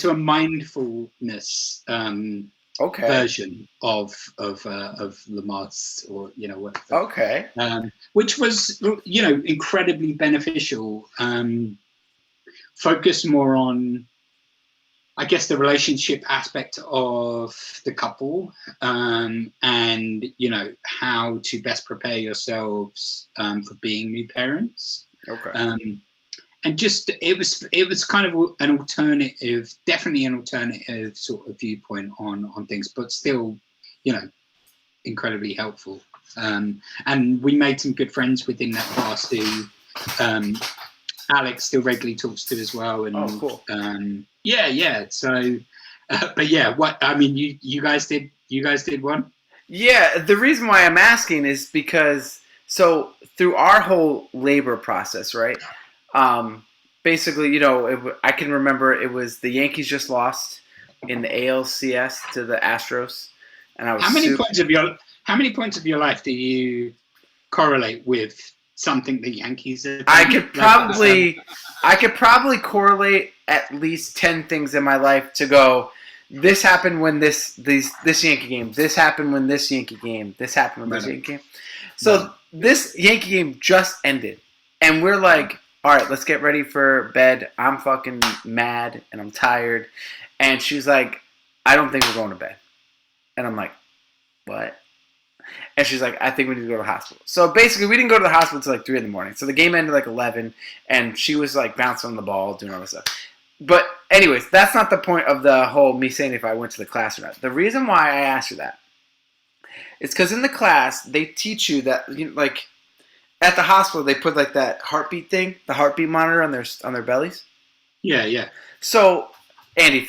a mindfulness version of Lamaze, or whatever. Okay. Which was incredibly beneficial. Focus more on, I guess, the relationship aspect of the couple, and how to best prepare yourselves for being new parents. Okay. And just it was kind of an alternative, definitely an alternative sort of viewpoint on things, but still, incredibly helpful. And we made some good friends within that class who Alex still regularly talks to as well. And oh, cool. Yeah. So, but yeah, what I mean, you guys did one? Yeah, the reason why I'm asking is because, so through our whole labor process, right? Basically, I can remember it was the Yankees just lost in the ALCS to the Astros, and I was How many points of your life do you correlate with something the Yankees have done? I could probably correlate at least 10 things in my life to go, this happened when this Yankee game, this happened when this Yankee game, this happened when this Yankee game. So this Yankee game just ended, and we're like, all right, let's get ready for bed. I'm fucking mad and I'm tired. And she's like, I don't think we're going to bed. And I'm like, what? And she's like, I think we need to go to the hospital. So basically, we didn't go to the hospital until like 3 a.m. So the game ended like 11, and she was like bouncing on the ball, doing all this stuff. But anyways, that's not the point of the whole me saying if I went to the class or not. The reason why I asked her that is because in the class, they teach you that, at the hospital they put like that heartbeat thing, the heartbeat monitor on their bellies. Yeah. So, Andy,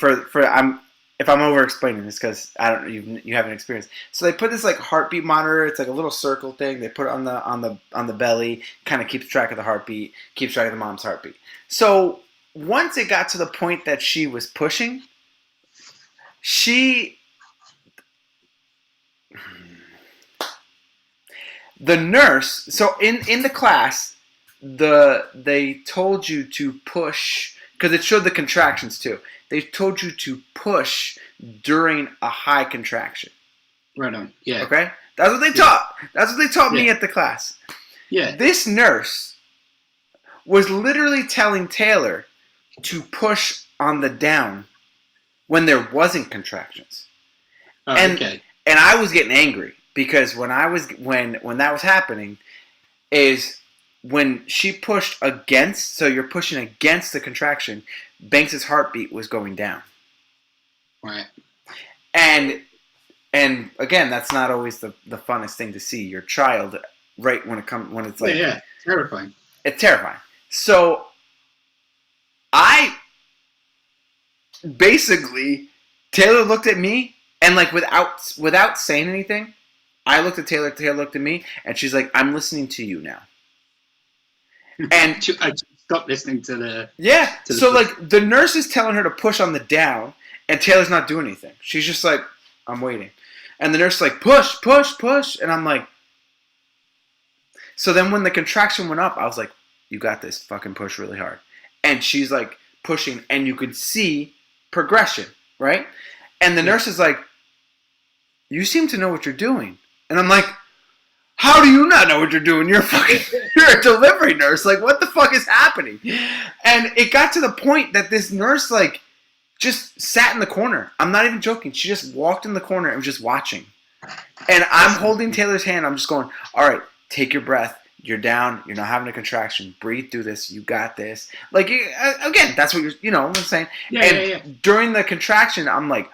if I'm over explaining this because I don't you haven't experienced. So they put this like heartbeat monitor. It's like a little circle thing. They put it on the belly, kind of keeps track of the heartbeat, keeps track of the mom's heartbeat. So once it got to the point that she was pushing, the nurse. So in the class, they told you to push because it showed the contractions too. They told you to push during a high contraction. Right on. Yeah. Okay? That's what they taught. That's what they taught me at the class. Yeah. This nurse was literally telling Taylor to push on the down when there wasn't contractions. Oh, and okay. And I was getting angry because when that was happening is when she pushed against, so you're pushing against the contraction, Banks's heartbeat was going down. Right. And again, that's not always the funnest thing to see your child right when it's like terrifying. It's terrifying. So I basically Taylor looked at me and like without saying anything, I looked at Taylor looked at me and she's like, "I'm listening to you now." And I stopped listening to the so like the nurse is telling her to push on the down and Taylor's not doing anything. She's just like, "I'm waiting." And the nurse is like, "Push, push, push." And I'm like, so then when the contraction went up, I was like, "You got this, fucking push really hard." And she's like pushing and you could see progression, right? And the nurse is like, "You seem to know what you're doing." And I'm like, "How do you not know what you're doing? You're a delivery nurse. Like, what the fuck is happening?" And it got to the point that this nurse, like, just sat in the corner. I'm not even joking. She just walked in the corner and was just watching. And I'm holding Taylor's hand. I'm just going, "All right, take your breath. You're down. You're not having a contraction. Breathe through this. You got this." Like, again, that's what you know what I'm saying? Yeah. During the contraction, I'm like,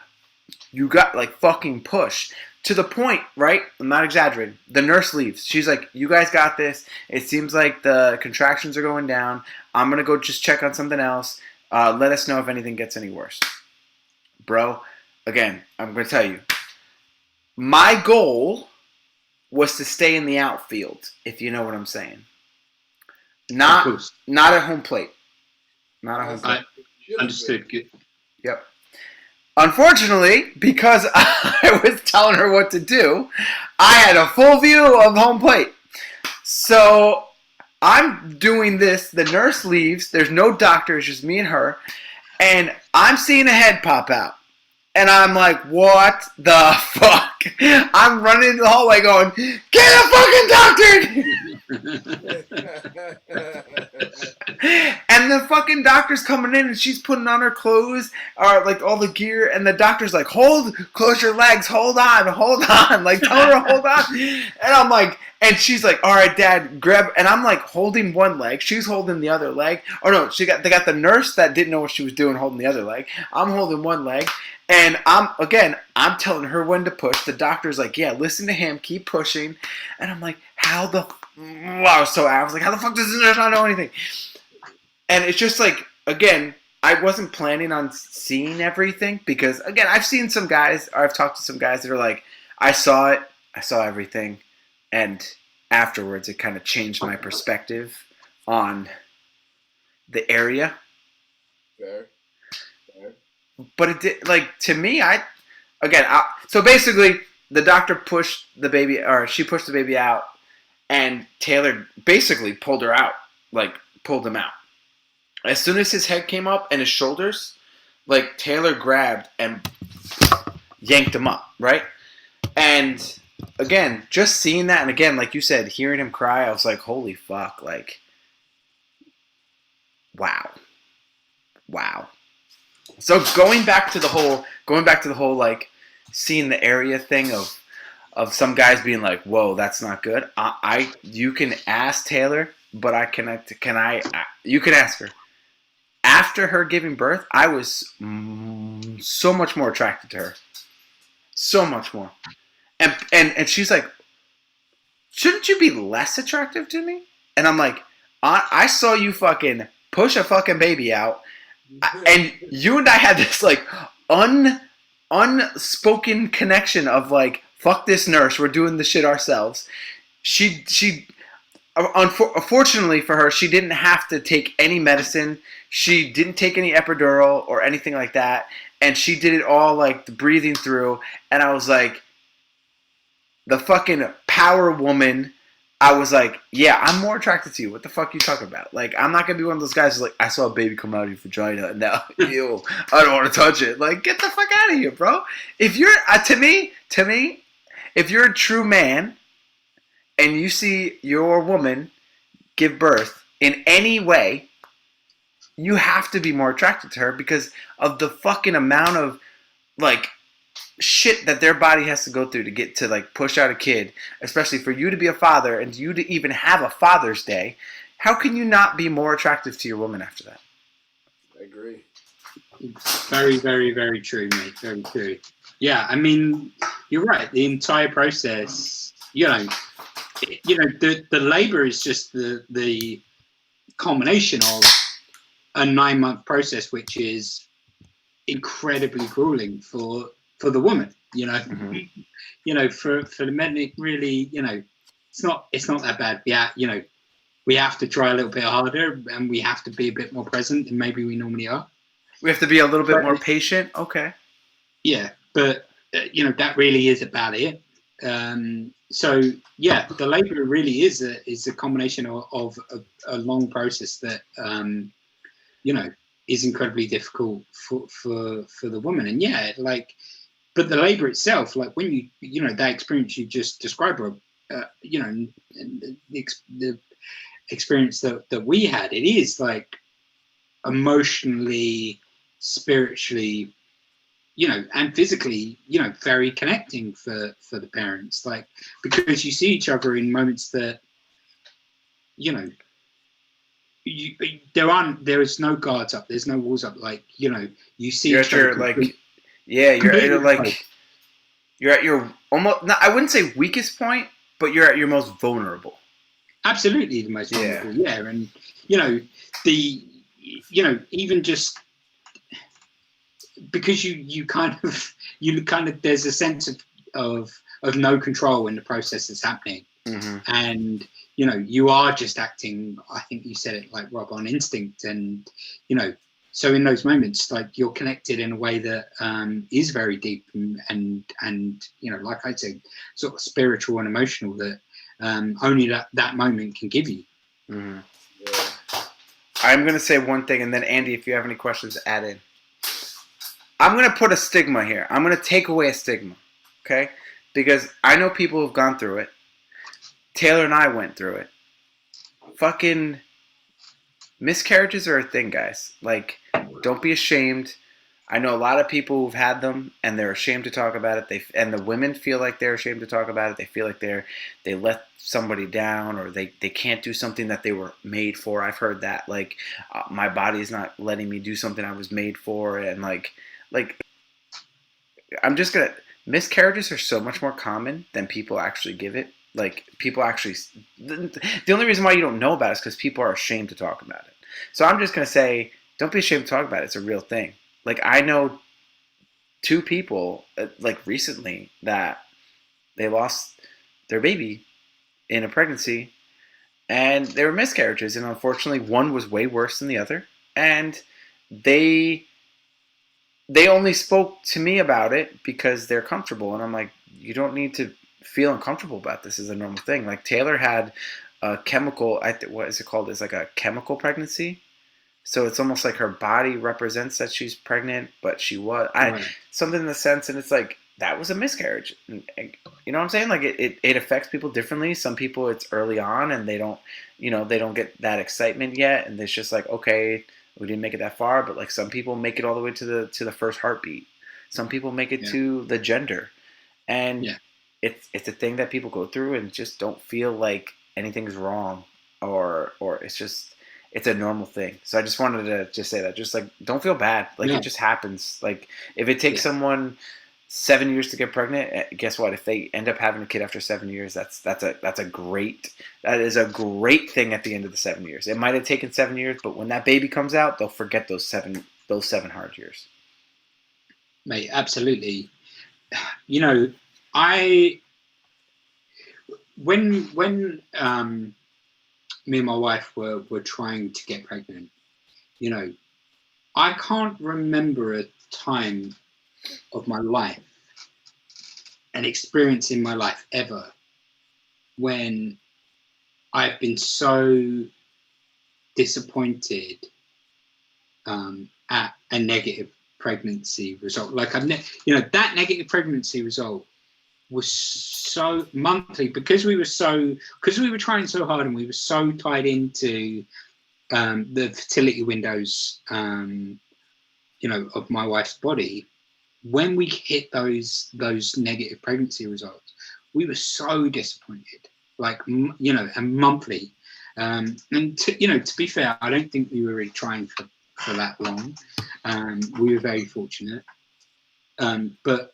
"You got, like, fucking push." To the point, right? I'm not exaggerating. The nurse leaves. She's like, "You guys got this. It seems like the contractions are going down. I'm going to go just check on something else. Let us know if anything gets any worse." Bro, again, I'm going to tell you. My goal was to stay in the outfield, if you know what I'm saying. Not at home plate. Not at home plate. I understood. Good. Yep. Unfortunately, because I was telling her what to do, I had a full view of home plate. So I'm doing this. The nurse leaves. There's no doctor. It's just me and her. And I'm seeing a head pop out. And I'm like, "What the fuck?" I'm running into the hallway going, "Get a fucking doctor!" And the fucking doctor's coming in and she's putting on her clothes, or like all the gear, and the doctor's like, "Close your legs, hold on, like tell her to hold on." And I'm like, and she's like, "All right, Dad, grab," and I'm like holding one leg, she's holding the other leg. Oh no, they got the nurse that didn't know what she was doing holding the other leg. I'm holding one leg. And I'm telling her when to push. The doctor's like, "Yeah, listen to him, keep pushing." And I'm like, I was like, "How the fuck does this nurse not know anything?" And it's just like, again, I wasn't planning on seeing everything because, again, I've seen some guys, or I've talked to some guys that are like, "I saw everything," and afterwards it kind of changed my perspective on the area. Fair. But it did, like, to me, so basically the doctor pushed the baby, or she pushed the baby out, and Taylor basically pulled him out. As soon as his head came up and his shoulders, like, Taylor grabbed and yanked him up, right? And again, just seeing that, and again, like you said, hearing him cry, I was like, holy fuck, like, wow. So going back to the whole like seeing the area thing of some guys being like, "Whoa, that's not good." You can ask Taylor, but you can ask her. After her giving birth, I was so much more attracted to her. So much more. And she's like, "Shouldn't you be less attractive to me?" And I'm like, I saw you fucking push a fucking baby out, and you and I had this like unspoken connection of like, fuck this nurse, we're doing the shit ourselves. She unfortunately for her, she didn't have to take any medicine. She didn't take any epidural or anything like that, and she did it all like the breathing through. And I was like, the fucking power woman. I was like, yeah, I'm more attracted to you. What the fuck you talking about? Like, I'm not gonna be one of those guys who's like, I saw a baby come out of your vagina, and now, ew, I don't want to touch it. Like, get the fuck out of here, bro. If you're to me, if you're a true man and you see your woman give birth in any way, you have to be more attracted to her because of the fucking amount of like shit that their body has to go through to get to like push out a kid, especially for you to be a father and you to even have a Father's Day. How can you not be more attractive to your woman after that? I agree. Very, very, very true, mate. Very true. Yeah, I mean, you're right. The entire process, the labor is just the culmination of a 9-month process, which is incredibly grueling for the woman. Mm-hmm. For the men, it really, it's not that bad. Yeah, we have to try a little bit harder, and we have to be a bit more present than maybe we normally are. We have to be a little bit more patient. Okay. Yeah, but that really is about it. So yeah, the labor really is a combination of a long process that is incredibly difficult for the woman. And yeah, like, but the labor itself, like when that experience you just described, Rob, and the experience that we had, it is like emotionally, spiritually, and physically, very connecting for the parents, like, because you see each other in moments that, there is no guards up, there's no walls up, like, you see You're each at your other like, yeah, you're at your almost. I wouldn't say weakest point, but you're at your most vulnerable. Absolutely, the most vulnerable. Yeah, and even just because you kind of there's a sense of no control when the process is happening, mm-hmm. and you are just acting, I think you said it, like, Rob, on instinct, and so in those moments, like, you're connected in a way that is very deep and like I said, sort of spiritual and emotional, that only that moment can give you. Mm-hmm. Yeah. I'm gonna say one thing, and then Andy, if you have any questions, add in. I'm going to put a stigma here. I'm going to take away a stigma, okay? Because I know people who've gone through it. Taylor and I went through it. Fucking miscarriages are a thing, guys. Like, don't be ashamed. I know a lot of people who've had them, and they're ashamed to talk about it. And the women feel like they're ashamed to talk about it. They feel like they let somebody down, or they can't do something that they were made for. I've heard that. Like, my body's not letting me do something I was made for, and like, I'm just gonna. Miscarriages are so much more common than people actually give it. Like, people actually. The only reason why you don't know about it is because people are ashamed to talk about it. So I'm just gonna say, don't be ashamed to talk about it. It's a real thing. Like, I know 2 people, like, recently, that they lost their baby in a pregnancy, and they were miscarriages, and unfortunately, one was way worse than the other, and they only spoke to me about it because they're comfortable, and I'm like, you don't need to feel uncomfortable about this. Is a normal thing. Like, Taylor had a chemical, what is it called? It's like a chemical pregnancy. So it's almost like her body represents that she's pregnant, but she was something in the sense, and it's like, that was a miscarriage. And, you know what I'm saying? Like, it affects people differently. Some people, it's early on, and they don't get that excitement yet, and it's just like, okay, we didn't make it that far. But like, some people make it all the way to the first heartbeat. Some people make it to the gender, and it's a thing that people go through and just don't feel like anything's wrong, or it's just. It's a normal thing. So I just wanted to just say that. Just like, don't feel bad. Like, it just happens. Like, if it takes someone 7 years to get pregnant. Guess what? If they end up having a kid after 7 years, that is a great thing at the end of the 7 years. It might have taken 7 years, but when that baby comes out, they'll forget those seven hard years. Mate, absolutely. You know, I when me and my wife were trying to get pregnant, you know, I can't remember a time of my life, an experience in my life ever, when I've been so disappointed at a negative pregnancy result. Like that negative pregnancy result was so monthly because we were trying so hard and we were so tied into the fertility windows, of my wife's body. When we hit those negative pregnancy results, we were so disappointed, and monthly. And to be fair, I don't think we were really trying for that long. We were very fortunate, but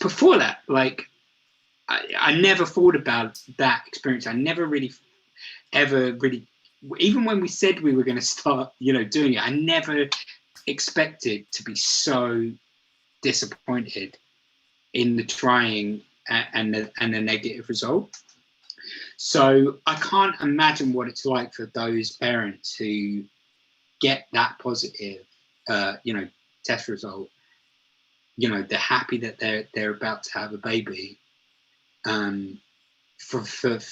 before that, like I never thought about that experience. I never really ever really, even when we said we were going to start, doing it, I never expected to be so disappointed in the trying and the negative result. So I can't imagine what it's like for those parents who get that positive, test result. They're happy that they're about to have a baby, for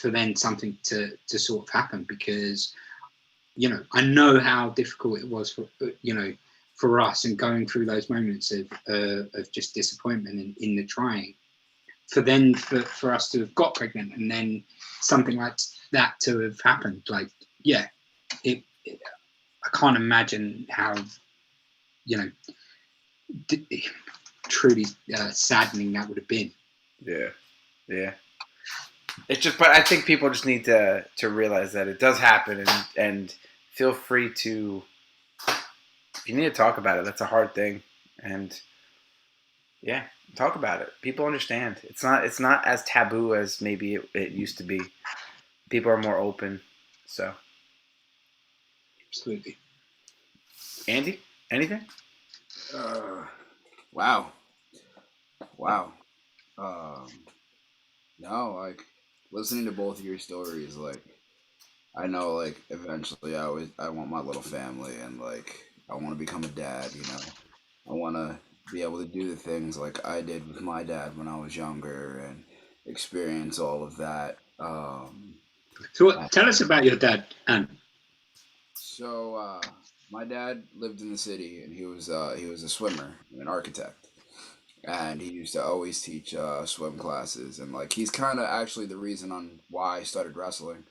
then something to sort of happen, because I know how difficult it was for us, and going through those moments of just disappointment in the trying, for us to have got pregnant and then something like that to have happened. Like, yeah, I can't imagine how truly saddening that would have been. Yeah. It's just, but I think people just need to realize that it does happen, and feel free to, if you need to talk about it, that's a hard thing, and yeah, talk about it. People understand. It's not as taboo as maybe it used to be. People are more open. So, Absolutely. Andy, anything? Wow. No, like listening to both of your stories, like I know, like eventually I want my little family, and like I want to become a dad. I want to be able to do the things like I did with my dad when I was younger and experience all of that. So tell us about your dad, Anne. So my dad lived in the city, and he was a swimmer, an architect, and he used to always teach swim classes, and like he's kind of actually the reason on why I started wrestling.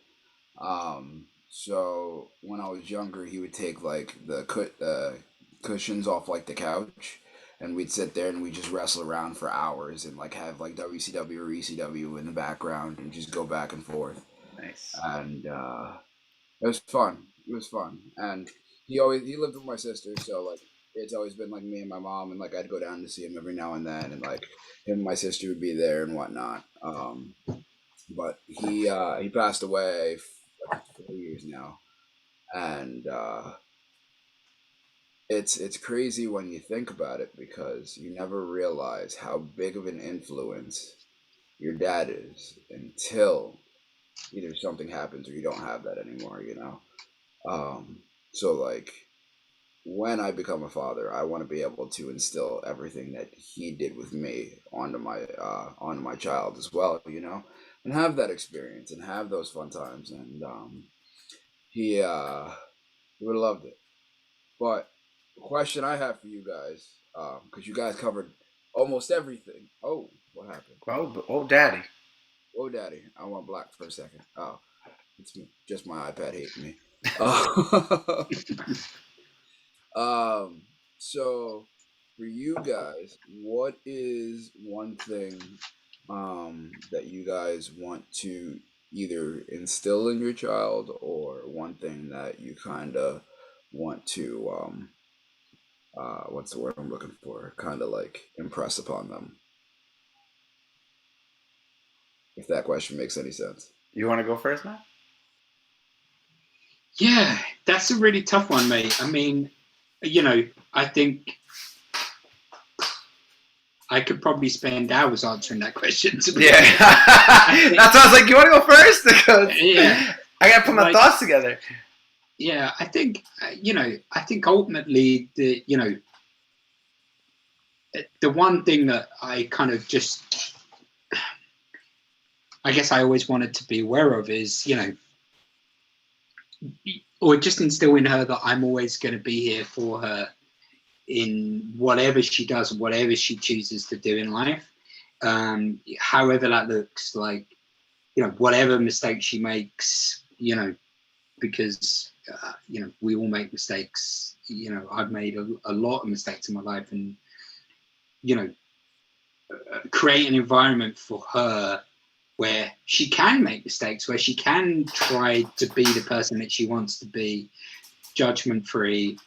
So when I was younger, he would take like the cushions off like the couch, and we'd sit there and we'd just wrestle around for hours and like have like WCW or ECW in the background and just go back and forth. Nice. And it was fun. It was fun, and he lived with my sister, so like it's always been like me and my mom, and like I'd go down to see him every now and then, and like him and my sister would be there and whatnot. But he passed away like 4 years now, and it's crazy when you think about it, because you never realize how big of an influence your dad is until either something happens or you don't have that anymore. So like when I become a father, I want to be able to instill everything that he did with me onto my child as well, and have that experience and have those fun times. And he would have loved it. But the question I have for you guys, because you guys covered almost everything. Oh, what happened? Oh, daddy. Oh, daddy, I went black for a second. Oh, it's just my iPad hating me. So for you guys, what is one thing that you guys want to either instill in your child, or one thing that you kind of want to what's the word I'm looking for? Kind of like impress upon them. If that question makes any sense. You want to go first, Matt? Yeah, that's a really tough one, mate. I mean, I think I could probably spend hours answering that question. Yeah. That's why I was like, you want to go first? Because Yeah. I got to put my Like, thoughts together. Yeah, I think, I think ultimately the one thing that I kind of just, I guess I always wanted to be aware of is, or just instill in her that I'm always going to be here for her in whatever she does, whatever she chooses to do in life, however that looks like, whatever mistake she makes, because we all make mistakes. I've made a lot of mistakes in my life, and create an environment for her where she can make mistakes, where she can try to be the person that she wants to be, judgment free,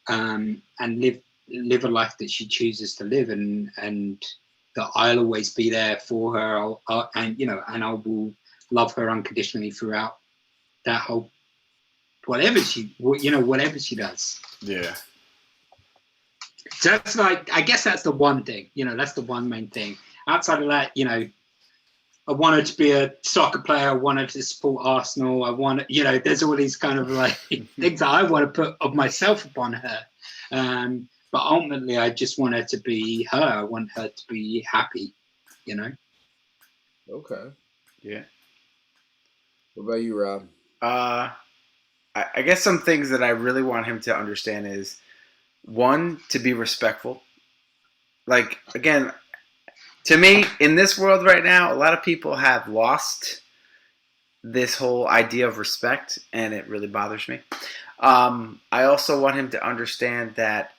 and live a life that she chooses to live, and that I'll always be there for her. And I will love her unconditionally throughout that whole whatever she does. Yeah. So that's like, I guess that's the one thing. That's the one main thing. Outside of that, I wanted to be a soccer player. I wanted to support Arsenal. There's all these kind of like things that I want to put of myself upon her. But ultimately, I just want her to be her. I want her to be happy, Okay. Yeah. What about you, Rob? I guess some things that I really want him to understand is, one, to be respectful. Like, again, to me, in this world right now, a lot of people have lost this whole idea of respect, and it really bothers me. I also want him to understand that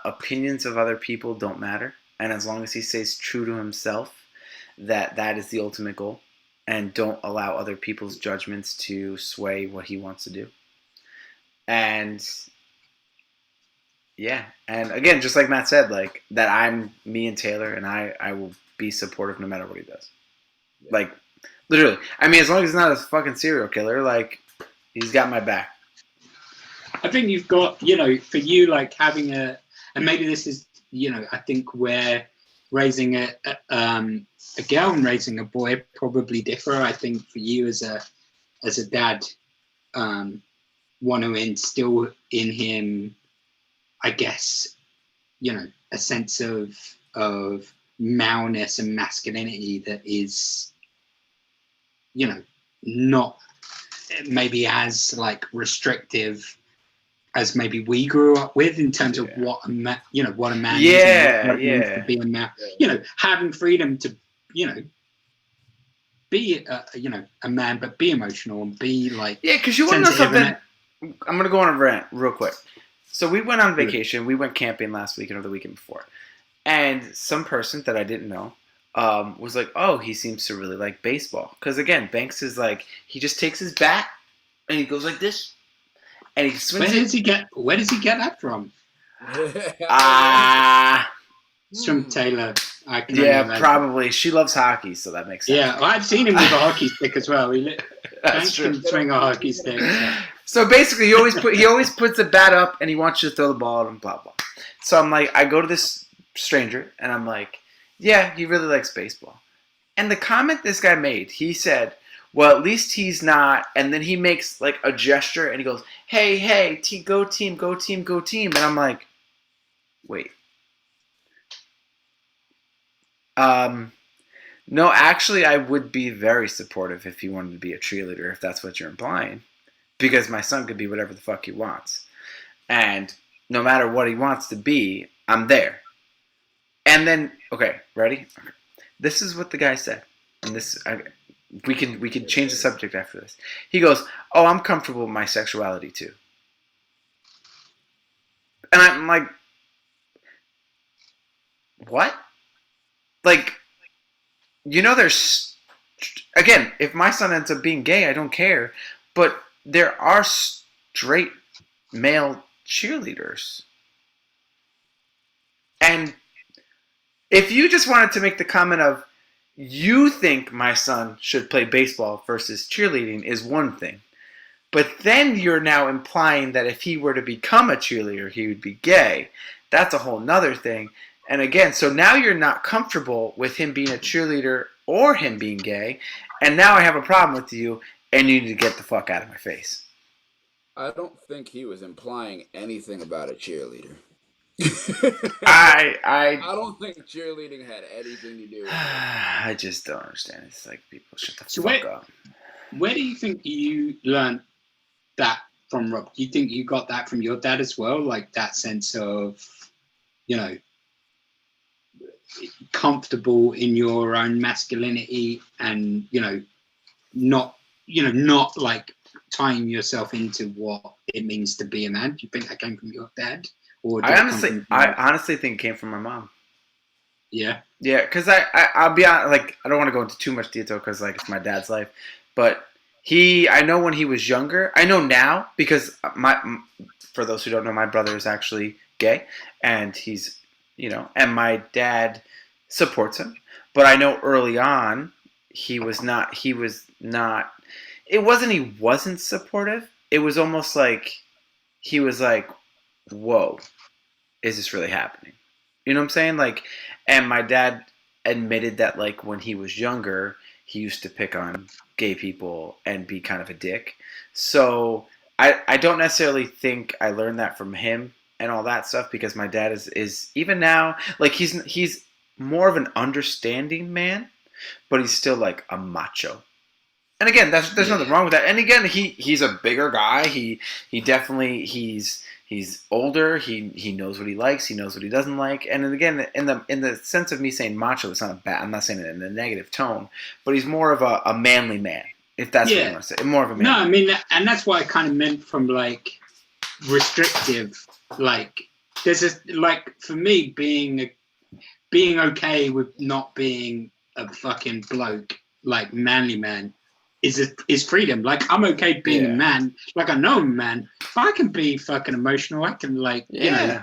opinions of other people don't matter, and as long as he stays true to himself, that is the ultimate goal, and don't allow other people's judgments to sway what he wants to do. And yeah, and again, just like Matt said, like that, I'm me and Taylor, and I will be supportive no matter what he does. Yeah. Like, literally. I mean, as long as he's not a fucking serial killer, like, he's got my back. I think you've got, for you, like having and maybe this is, I think where raising a girl and raising a boy probably differ. I think for you as a dad, want to instill in him, I guess, a sense of maleness and masculinity that is, not maybe as like restrictive as maybe we grew up with in terms of what a man is, and what it means to be a man. Having freedom to, be a man, but be emotional and be like because you want to know something. I'm gonna go on a rant real quick. So we went on vacation. We went camping last weekend or the weekend before, and some person that I didn't know was like, "Oh, he seems to really like baseball." Because again, Banks is like, he just takes his bat and he goes like this, and he swings. Where does he get that from? It's from Taylor. Yeah, probably. She loves hockey, so that makes sense. Yeah, well, I've seen him with a hockey stick as well. Banks can swing a hockey stick. So basically, he always puts the bat up, and he wants you to throw the ball at him. Blah blah. So I'm like, I go to this stranger, and I'm like, yeah, he really likes baseball. And the comment this guy made, he said, well, at least he's not. And then he makes like a gesture, and he goes, hey, go team, go team, go team. And I'm like, wait. No, actually, I would be very supportive if he wanted to be a cheerleader, if that's what you're implying. Because my son could be whatever the fuck he wants. And no matter what he wants to be, I'm there. And then, okay, ready? Okay. This is what the guy said. And we can change the subject after this. He goes, oh, I'm comfortable with my sexuality too. And I'm like, what? Like, there's, again, if my son ends up being gay, I don't care. But there are straight male cheerleaders. If you just wanted to make the comment of, you think my son should play baseball versus cheerleading is one thing. But then you're now implying that if he were to become a cheerleader, he would be gay. That's a whole nother thing. And again, so now you're not comfortable with him being a cheerleader or him being gay. And now I have a problem with you, and you need to get the fuck out of my face. I don't think he was implying anything about a cheerleader. I don't think cheerleading had anything to do with it. I just don't understand. It's like, people, shut the So fuck up. Where do you think you learned that from, Rob? Do you think you got that from your dad as well? Like that sense of, you know, comfortable in your own masculinity and, you know, not like tying yourself into what it means to be a man? Do you think that came from your dad? Or I honestly think it came from my mom. Yeah. Yeah, because I'll be honest, like, I don't want to go into too much detail because, like, it's my dad's life. But I know when he was younger, I know now because for those who don't know, my brother is actually gay. And he's, and my dad supports him. But I know early on, he was not, it wasn't he wasn't supportive. It was almost like he was like, whoa, is this really happening? You know what I'm saying? Like, and my dad admitted that, like, when he was younger, he used to pick on gay people and be kind of a dick. So I don't necessarily think I learned that from him and all that stuff, because my dad is even now, like, he's more of an understanding man, but he's still like a macho. And again, there's nothing wrong with that. And again, he's a bigger guy. He definitely he's older. He knows what he likes. He knows what he doesn't like. And then again, in the sense of me saying macho, it's not a bad. I'm not saying it in a negative tone, but he's more of a manly man. If that's what you want to say, more of a man. No, I mean, and that's what I kind of meant from, like, restrictive. Like, there's a, like, for me, being okay with not being a fucking bloke, like, manly man, is freedom. Like, I'm okay being a man. Like, I know I'm a man. If I can be fucking emotional, I can, like, you know,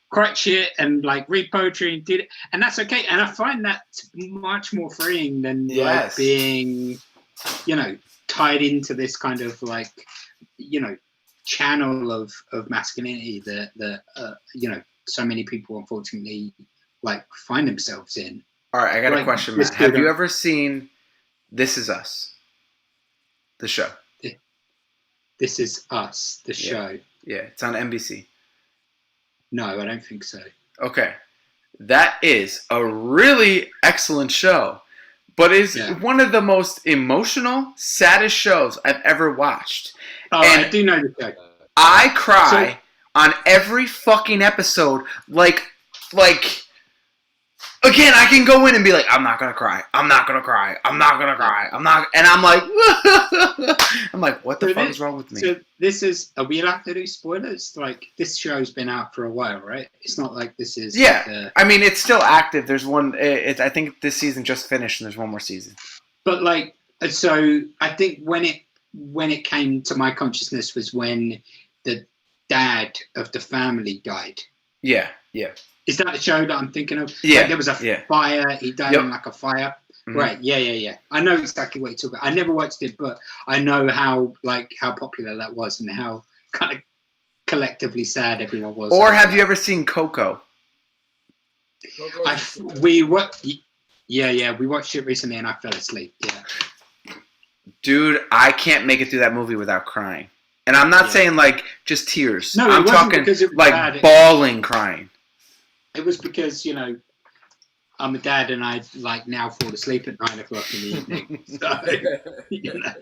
crack shit and, like, read poetry and do it, and that's okay. And I find that much more freeing than like being, you know, tied into this kind of, like, you know, channel of masculinity that you know, so many people unfortunately, like, find themselves in. All right, I got a question, Matt. Have you ever seen This Is Us, the show? This Is Us, the show. Yeah, it's on NBC. No, I don't think so. Okay, that is a really excellent show, but it's one of the most emotional, saddest shows I've ever watched. Oh, and I do know the show. I cry on every fucking episode, like. Again, I can go in and be like, I'm not gonna cry. I'm not gonna cry. I'm not gonna cry. I'm not, and I'm like, I'm like, what the fuck is wrong with me? So this is, are we allowed to do spoilers? Like, this show's been out for a while, right? It's not like this is. Yeah, like I mean, it's still active. There's one. I think this season just finished, and there's one more season. But, like, so I think when it came to my consciousness was when the dad of the family died. Yeah. Is that the show that I'm thinking of? Yeah. Like, there was a fire. He died in, like, a fire. Mm-hmm. Right. Yeah. I know exactly what you're talking about. I never watched it, but I know how popular that was and how kind of collectively sad everyone was. Or have you ever seen Coco? We watched it recently and I fell asleep. Yeah. Dude, I can't make it through that movie without crying. And I'm not saying, like, just tears. No, I'm talking like bawling crying. It was because, you know, I'm a dad and I, like, now fall asleep at 9 o'clock in the evening. So, you know.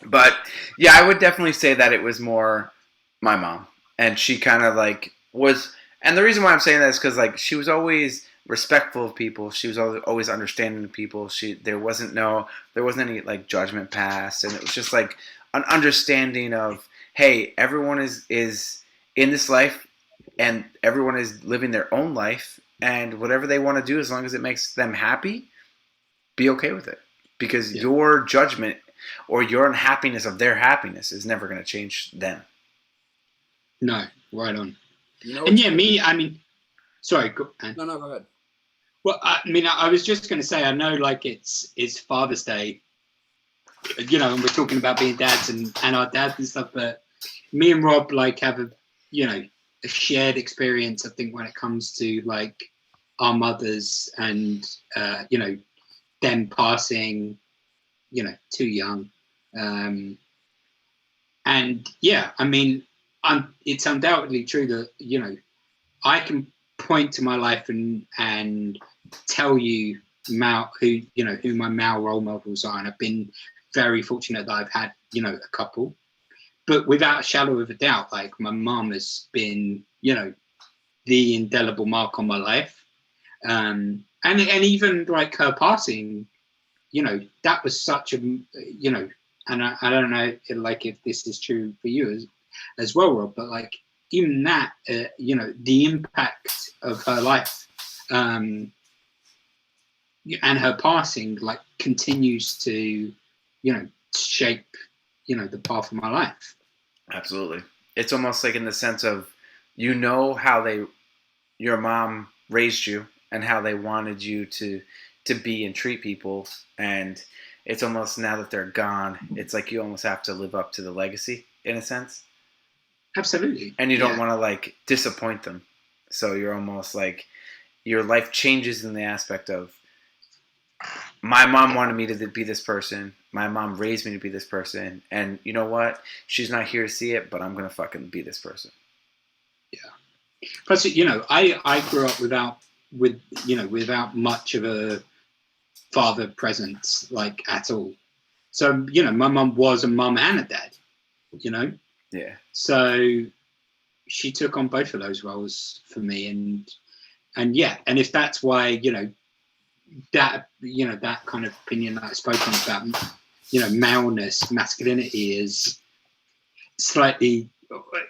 But yeah, I would definitely say that it was more my mom, and she kind of, like, was. And the reason why I'm saying that is because, like, she was always respectful of people. She was always understanding of people. There wasn't any, like, judgment passed, and it was just, like, an understanding of, hey, everyone is in this life. And everyone is living their own life, and whatever they want to do, as long as it makes them happy, be okay with it. Because your judgment or your unhappiness of their happiness is never going to change them. No, right on. You know, and yeah, me, I mean, Sorry, go, No, go ahead. well, I mean, I was just going to say, I know, like it's Father's Day, you know, and we're talking about being dads and our dads and stuff, but me and Rob like have a, you know, a shared experience. I think when it comes to like our mothers and you know, them passing, you know, too young, and yeah, I mean, it's undoubtedly true that, you know, I can point to my life and tell you who, you know, who my male role models are, and I've been very fortunate that I've had, you know, a couple. But without a shadow of a doubt, like my mom has been, you know, the indelible mark on my life. And even like her passing, you know, that was such a, you know, and I don't know like if this is true for you as well, Rob, but like even that, you know, the impact of her life, and her passing like continues to, you know, shape, you know, the path of my life. Absolutely. It's almost like in the sense of, you know, how your mom raised you and how they wanted you to be and treat people, and it's almost now that they're gone, it's like you almost have to live up to the legacy in a sense. Absolutely. And you don't want to like disappoint them. So you're almost like your life changes in the aspect of, my mom wanted me to be this person. My mom raised me to be this person. And you know what? She's not here to see it, but I'm going to fucking be this person. Yeah. Plus, you know, I grew up without much of a father presence, like at all. So, you know, my mum was a mum and a dad, you know? Yeah. So she took on both of those roles for me. And yeah, and if that's why, you know, that, you know, that kind of opinion that I spoke on about, you know, maleness, masculinity is slightly,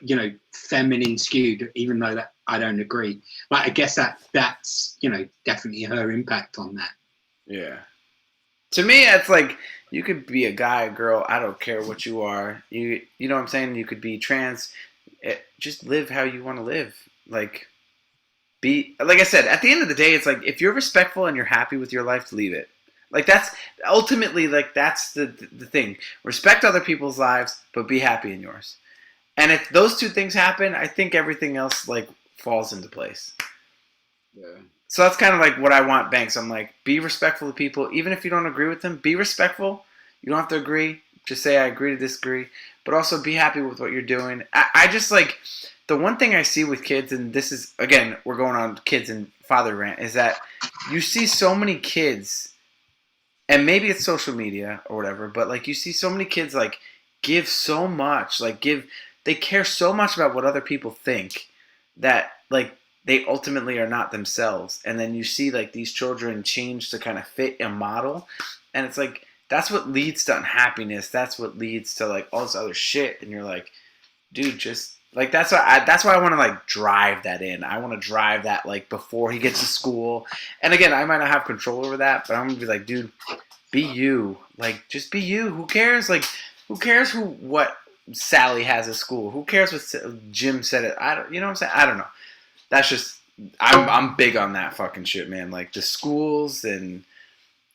you know, feminine skewed, even though that I don't agree. But I guess that's, you know, definitely her impact on that. Yeah. To me, it's like, you could be a guy, a girl, I don't care what you are. You know what I'm saying? You could be trans. Just live how you want to live. Like, like I said, at the end of the day, it's like, if you're respectful and you're happy with your life, leave it. Like, that's ultimately, like, that's the thing. Respect other people's lives, but be happy in yours. And if those two things happen, I think everything else like falls into place. Yeah. So that's kind of like what I want Banks. I'm like, be respectful of people, even if you don't agree with them. Be respectful. You don't have to agree. Just say I agree to disagree, but also be happy with what you're doing. I just like, the one thing I see with kids, and this is, again, we're going on kids and father rant, is that you see so many kids, and maybe it's social media or whatever, but like you see so many kids like give so much, like they care so much about what other people think, that like they ultimately are not themselves. And then you see like these children change to kind of fit a model, and it's like, that's what leads to unhappiness. That's what leads to like all this other shit. And you're like, dude, just like, that's why I want to like drive that in. I want to drive that like before he gets to school. And again, I might not have control over that, but I'm gonna be like, dude, be you. Like, just be you. Who cares? Like, who cares what Sally has at school? Who cares what Jim said? I don't. You know what I'm saying? I don't know. That's just, I'm big on that fucking shit, man. Like the schools and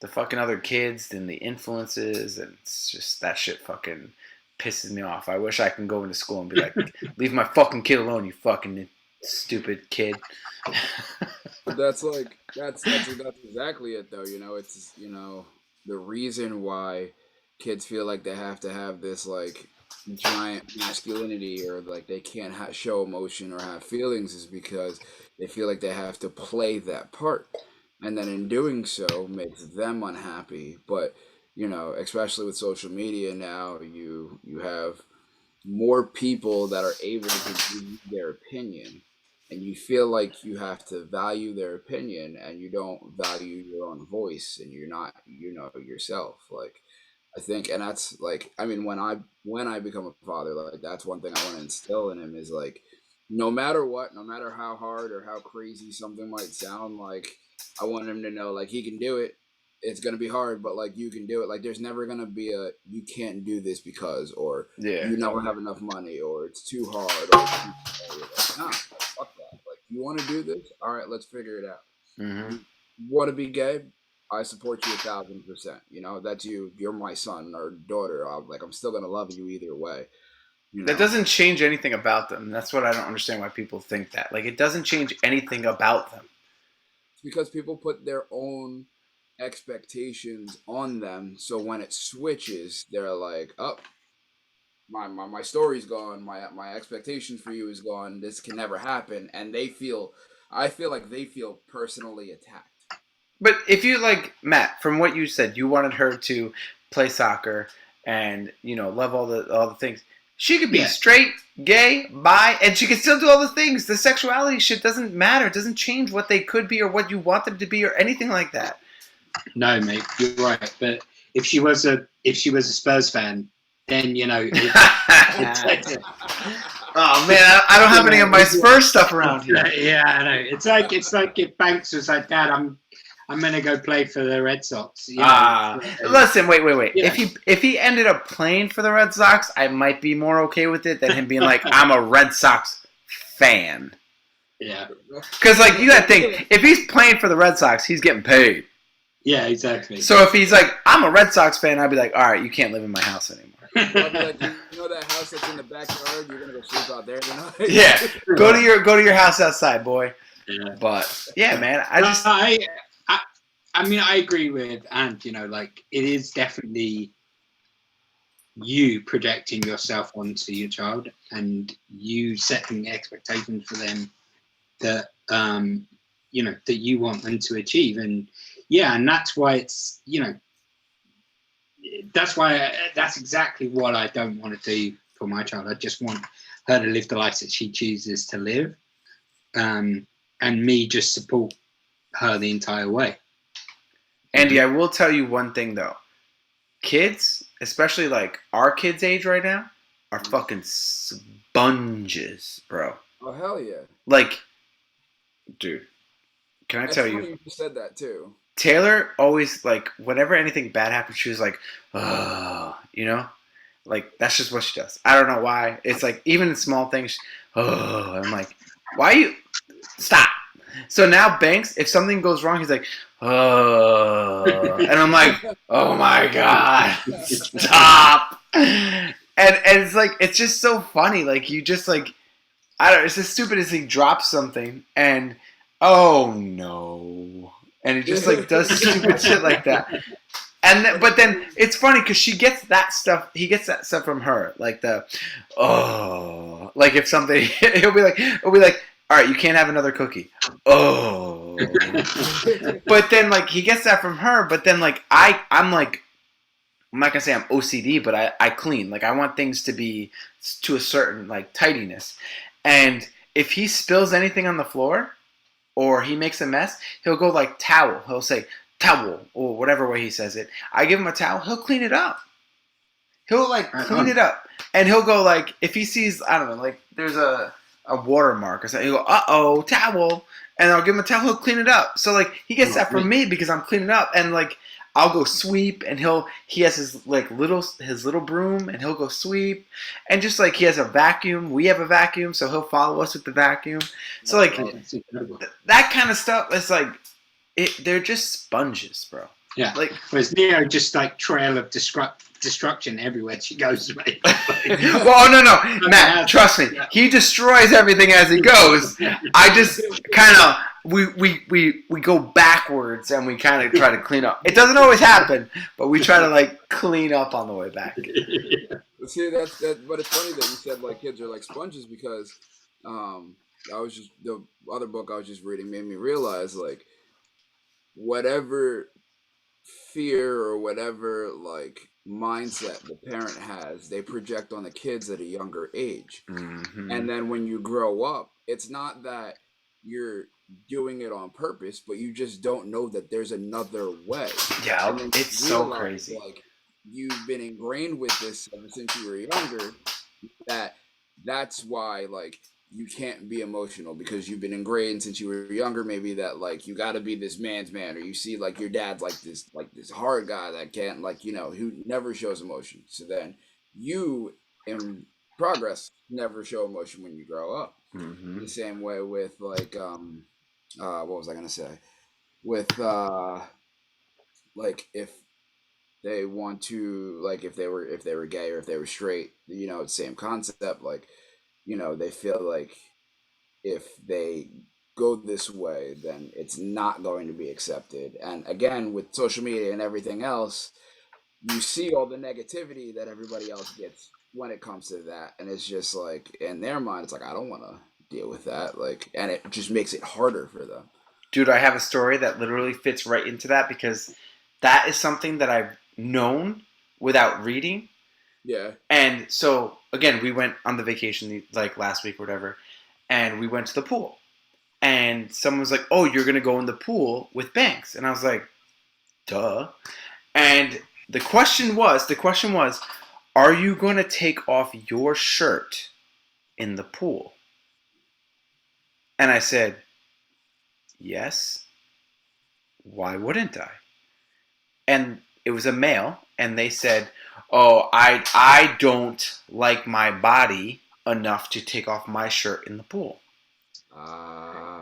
the fucking other kids and the influences, and it's just, that shit fucking pisses me off. I wish I can go into school and be like, leave my fucking kid alone, you fucking stupid kid. But that's like that's exactly it though. You know, it's, you know, the reason why kids feel like they have to have this like giant masculinity, or like they can't show emotion or have feelings, is because they feel like they have to play that part, and then in doing so makes them unhappy. But you know, especially with social media now, you have more people that are able to give you their opinion, and you feel like you have to value their opinion, and you don't value your own voice, and you're not, you know, yourself. Like, I think, and that's like, I mean, when I become a father, like that's one thing I want to instill in him, is like, no matter what, no matter how hard or how crazy something might sound, like I want him to know like he can do it. It's gonna be hard, but like you can do it. Like there's never gonna be a you can't do this because, or Yeah. you don't have enough money, or it's too hard, or it's too scary. Like, nah, fuck that. Like You want to do this? All right, let's figure it out. Hmm. You want to be gay? I support you 1,000%. You know, that's you. You're my son or daughter. I'm still gonna love you either way. You That know, doesn't change anything about them. That's what I don't understand why people think that. Like, it doesn't change anything about them. it's because people put their own expectations on them. So when it switches, they're like, "Oh, my story's gone. My expectations for you is gone. This can never happen." And I feel like they feel personally attacked. But if you like Matt, from what you said, you wanted her to play soccer and love all the things. She could be Yeah. straight, gay, bi, and she could still do all the things. The sexuality shit doesn't matter. It doesn't change what they could be or what you want them to be or anything like that. No, mate, you're right. But if she was a Spurs fan, then Oh man, I don't have any of my Spurs stuff around here. Yeah, I know. It's like if Banks was like, Dad, I'm gonna go play for the Red Sox. Listen, wait. Yeah. If he ended up playing for the Red Sox, I might be more okay with it than him being like, I'm a Red Sox fan. Yeah. Because like you gotta think, if he's playing for the Red Sox, he's getting paid. Yeah, exactly. So if he's like, I'm a Red Sox fan, I'd be like, all right, you can't live in my house anymore. Like, you know that house that's in the backyard? You're gonna go sleep out there tonight. Yeah, go to your house outside, boy. Yeah. But yeah, man, I mean, I agree with Ant. Like it is definitely you projecting yourself onto your child and you setting expectations for them that that you want them to achieve. And yeah, and that's why it's that's exactly what I don't want to do for my child. I just want her to live the life that she chooses to live, and me just support her the entire way. Andy, I will tell you one thing though. Kids, especially like our kids' age right now, are fucking sponges, bro. Oh hell yeah! Like, dude, can I That's tell funny you? you said that too. Taylor always like whenever anything bad happens, she was like, like that's just what she does. I don't know why. It's like even in small things, I'm like, why you stop? So now Banks, if something goes wrong, he's like, and I'm like, oh my god, stop. And it's just so funny. Like you just like I don't. It's as stupid as he drops something and oh no, and he just like does stupid shit like that. But then it's funny because she gets that stuff. He gets that stuff from her, like like if something, he'll be like, all right, you can't have another cookie. Oh, but then like he gets that from her. But then like I'm like, I'm not gonna say I'm OCD, but I clean. Like I want things to be to a certain like tidiness. And if he spills anything on the floor or he makes a mess, he'll go like towel. He'll say towel or whatever way he says it. I give him a towel. He'll clean it up. He'll like clean it up, and he'll go like if he sees I don't know like there's a watermark or something. He'll go towel, and I'll give him a towel. He'll clean it up. So like he gets that from me because I'm cleaning up, and like I'll go sweep, and he has his little broom, and he'll go sweep, and just like he has a vacuum, we have a vacuum, so he'll follow us with the vacuum. So like that kind of stuff is like they're just sponges, bro. Yeah. Like whereas Neo just like trail of destruction everywhere she goes, mate. Well, no, Matt, trust me, he destroys everything as he goes. I just kind of we go backwards and we kind of try to clean up. It doesn't always happen, but we try to like clean up on the way back. See, but it's funny that you said like kids are like sponges because the other book I was just reading made me realize like whatever fear or whatever like mindset the parent has, they project on the kids at a younger age. Mm-hmm. And then when you grow up, it's not that you're doing it on purpose, but you just don't know that there's another way. Yeah, it's so crazy. Like you've been ingrained with this ever since you were younger. That's why like you can't be emotional because you've been ingrained since you were younger. Maybe that like you got to be this man's man, or you see like your dad's like this hard guy that can't like who never shows emotion. So then you in progress never show emotion when you grow up. Mm-hmm. The same way with like what was I gonna say? With like if they want to, like if they were gay or if they were straight, you know, it's same concept. Like, you know, they feel like if they go this way, then it's not going to be accepted. And again, with social media and everything else, you see all the negativity that everybody else gets when it comes to that, and it's just like in their mind, it's like I don't want to deal with that. Like, and it just makes it harder for them. Dude, I have a story that literally fits right into that because that is something that I've known without reading. Yeah. And so, again, we went on the vacation like last week or whatever, and we went to the pool. And someone was like, "Oh, you're going to go in the pool with Banks." And I was like, "Duh." And the question was, are you going to take off your shirt in the pool? And I said, "Yes. Why wouldn't I?" And it was a male, and they said, "Oh, I don't like my body enough to take off my shirt in the pool."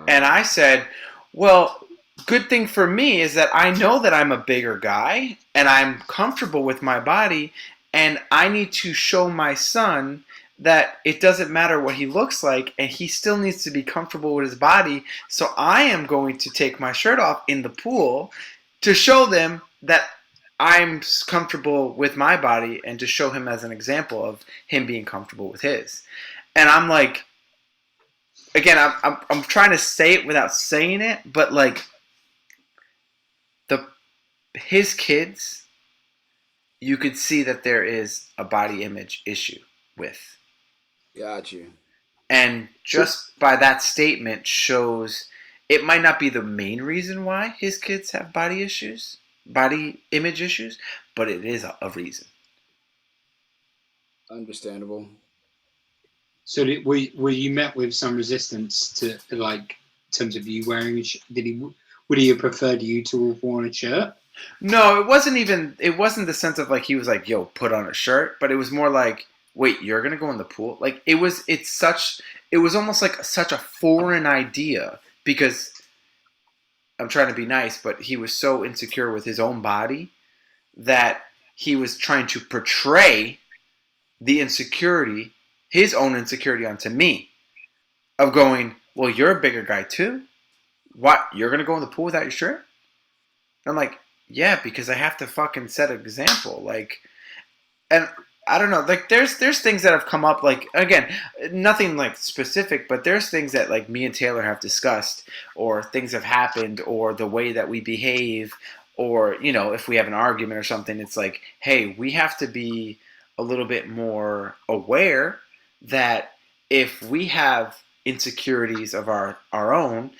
And I said, "Well, good thing for me is that I know that I'm a bigger guy and I'm comfortable with my body, and I need to show my son that it doesn't matter what he looks like and he still needs to be comfortable with his body. So I am going to take my shirt off in the pool to show them that I'm comfortable with my body and to show him as an example of him being comfortable with his." And I'm like, again, I'm trying to say it without saying it, but like the his kids, you could see that there is a body image issue with, Got you. and just by that statement shows it might not be the main reason why his kids have body image issues, but it is a reason. Understandable. So were you met with some resistance to, like, in terms of you wearing? Would he have preferred you to have worn a shirt? No, it wasn't the sense of like he was like, "Yo, put on a shirt," but it was more like, "Wait, you're gonna go in the pool?" Like it was almost like such a foreign idea because I'm trying to be nice, but he was so insecure with his own body that he was trying to portray the insecurity, his own insecurity onto me of going, "Well, you're a bigger guy too. What? You're gonna go in the pool without your shirt?" And I'm like, "Yeah, because I have to fucking set an example." Like, and I don't know, like there's things that have come up, like again, nothing like specific, but there's things that like me and Taylor have discussed, or things have happened, or the way that we behave, or you know, if we have an argument or something, it's like, hey, we have to be a little bit more aware that if we have insecurities of our own,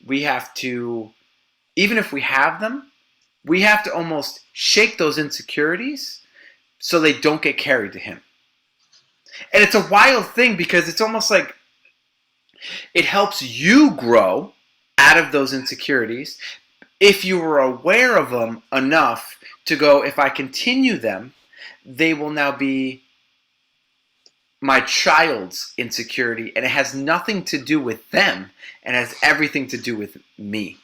we have to, even if we have them, we have to almost shake those insecurities so they don't get carried to him. And it's a wild thing because it's almost like it helps you grow out of those insecurities if you were aware of them enough to go, if I continue them, they will now be my child's insecurity, and it has nothing to do with them and has everything to do with me.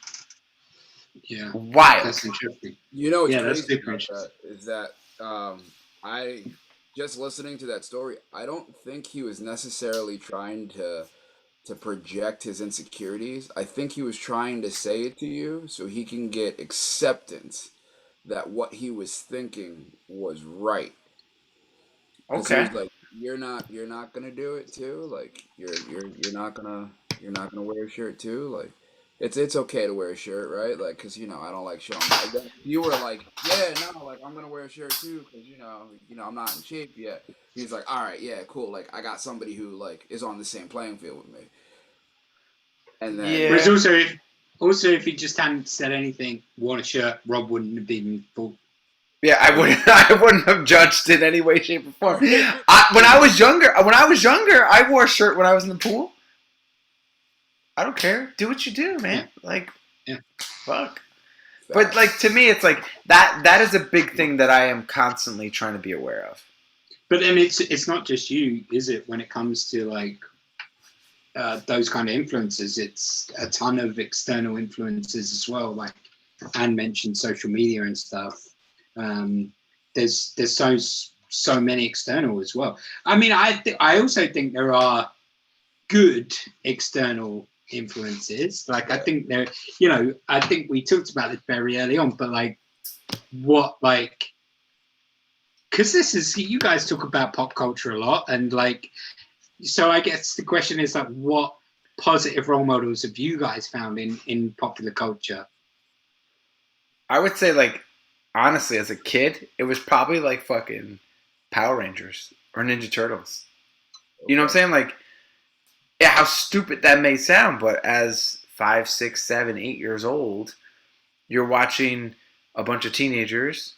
Yeah, Wild. that's interesting. You know what's Yeah, that's crazy super about that interesting. is that I just listening to that story, I don't think he was necessarily trying to project his insecurities. I think he was trying to say it to you so he can get acceptance that what he was thinking was right. Because he Okay. was like, you're not gonna do it too. Like you're not gonna wear a shirt too. Like it's okay to wear a shirt, right? Like because you know I don't like showing my. Then you were like, yeah, no, like I'm gonna wear a shirt too because you know I'm not in shape yet. He's like, all right, yeah, cool. Like I got somebody who like is on the same playing field with me. And then Whereas Yeah. also if he just hadn't said anything, worn a shirt, Rob wouldn't have been full. Yeah, I wouldn't have judged in any way, shape, or form. When I was younger, I wore a shirt when I was in the pool. I don't care. Do what you do, man. Yeah, Like, yeah. fuck. But like facts. to me, it's like that is a big thing that I am constantly trying to be aware of. But then it's not just you, is it? When it comes to like those kind of influences. It's a ton of external influences as well. Like Anne mentioned, social media and stuff. There's so many external as well. I mean, I also think there are good external influences. Like I think there, I think we talked about this very early on, but like what like. Because this is, you guys talk about pop culture a lot, and like, so I guess the question is like, what positive role models have you guys found in popular culture? I would say, like, honestly, as a kid, it was probably like fucking Power Rangers or Ninja Turtles. You know what I'm saying? Like, yeah, how stupid that may sound, but as 5, 6, 7, 8 years old, you're watching a bunch of teenagers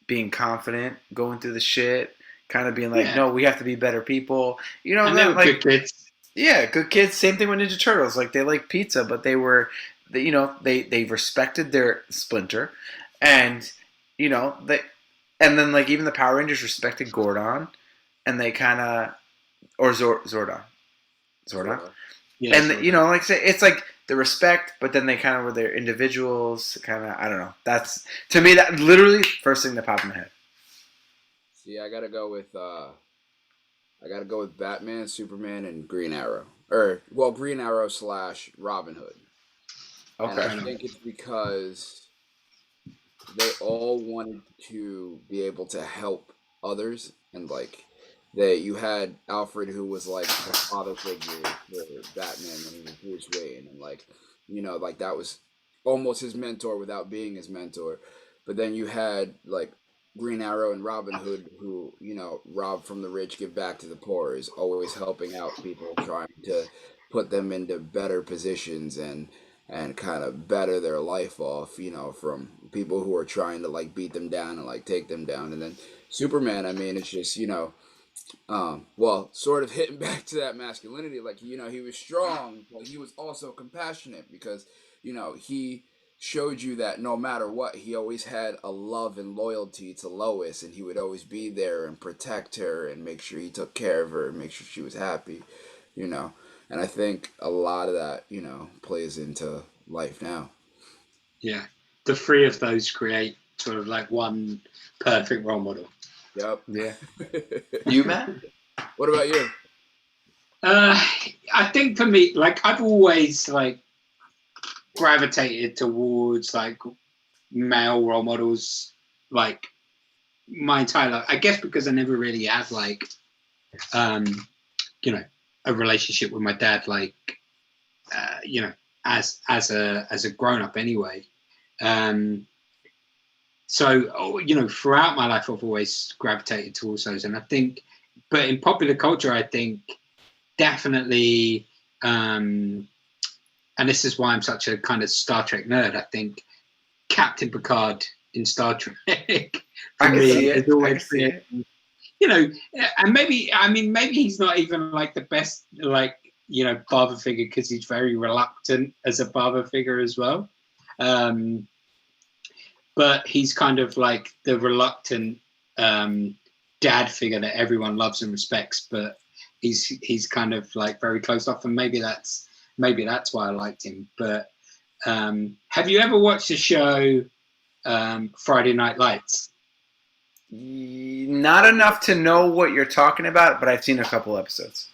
being confident, going through the shit, kind of being like, no, we have to be better people. You know, and they were like, good kids. Yeah, good kids. Same thing with Ninja Turtles. Like they like pizza, but they respected their Splinter, and they, and then like even the Power Rangers respected Gordon, and they kind of or Zordon, Yeah, and Zordon. like I say, it's like the respect, but then they kind of were their individuals. Kind of, I don't know. That's to me that literally first thing that popped in my head. See, I gotta go with Batman, Superman, and Green Arrow. Or well, Green Arrow / Robin Hood. And I Okay. think it's because they all wanted to be able to help others, and like you had Alfred, who was like the father figure for Batman when he was Bruce Wayne, and like like that was almost his mentor without being his mentor. But then you had like Green Arrow and Robin Hood, who rob from the rich, give back to the poor, is always helping out people, trying to put them into better positions and kind of better their life off, from people who are trying to like beat them down and like take them down. And then Superman, I mean, it's just, well, sort of hitting back to that masculinity. Like, he was strong, but he was also compassionate because, he showed you that no matter what, he always had a love and loyalty to Lois, and he would always be there and protect her and make sure he took care of her and make sure she was happy, you know. And I think a lot of that, plays into life now. Yeah, the three of those create sort of like one perfect role model. Yep. Yeah. You, Matt? What about you? I think for me, like I've always like gravitated towards like male role models, like my entire life. I guess because I never really had like, um, a relationship with my dad, like, as a grown up anyway. So throughout my life, I've always gravitated towards those, and I think, but in popular culture, I think definitely, and this is why I'm such a kind of Star Trek nerd. I think Captain Picard in Star Trek for I can me see has it. I always can see it. and maybe he's not even like the best like father figure because he's very reluctant as a father figure as well. But he's kind of like the reluctant dad figure that everyone loves and respects, but he's kind of like very closed off, and maybe that's why I liked him. But have you ever watched the show Friday Night Lights? Not enough to know what you're talking about, but I've seen a couple episodes.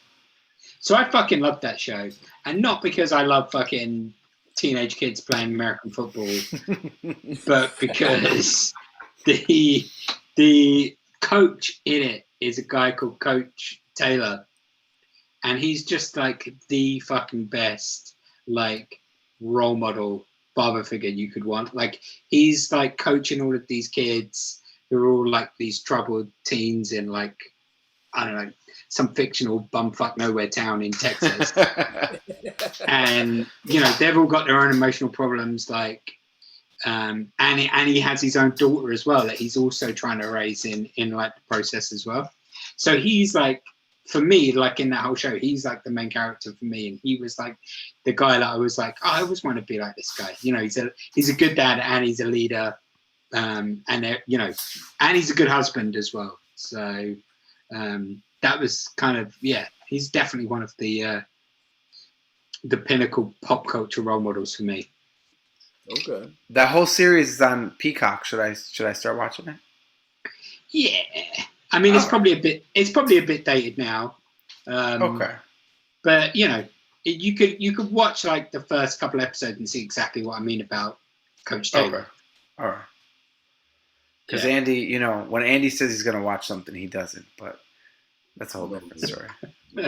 So I fucking love that show, and not because I love fucking teenage kids playing American football, but because the coach in it is a guy called Coach Taylor, and he's just like the fucking best like role model father figure you could want. Like he's like coaching all of these kids who are all like these troubled teens in like, I don't know, some fictional bumfuck nowhere town in Texas. And they've all got their own emotional problems, like and he has his own daughter as well that he's also trying to raise in like the process as well. So he's like, for me, like in that whole show, he's like the main character for me, and he was like the guy that I was like, oh, I always want to be like this guy. He's a good dad, and he's a leader, and and he's a good husband as well. So that was kind of, he's definitely one of the the pinnacle pop culture role models for me. Okay. That whole series is on Peacock. Should I start watching it? Yeah, I mean, it's Oh. probably a bit dated now. Okay. But you could watch like the first couple episodes and see exactly what I mean about Coach Taylor. Okay. All right. Because Yeah. Andy, when Andy says he's gonna watch something, he doesn't. But that's a whole different story. I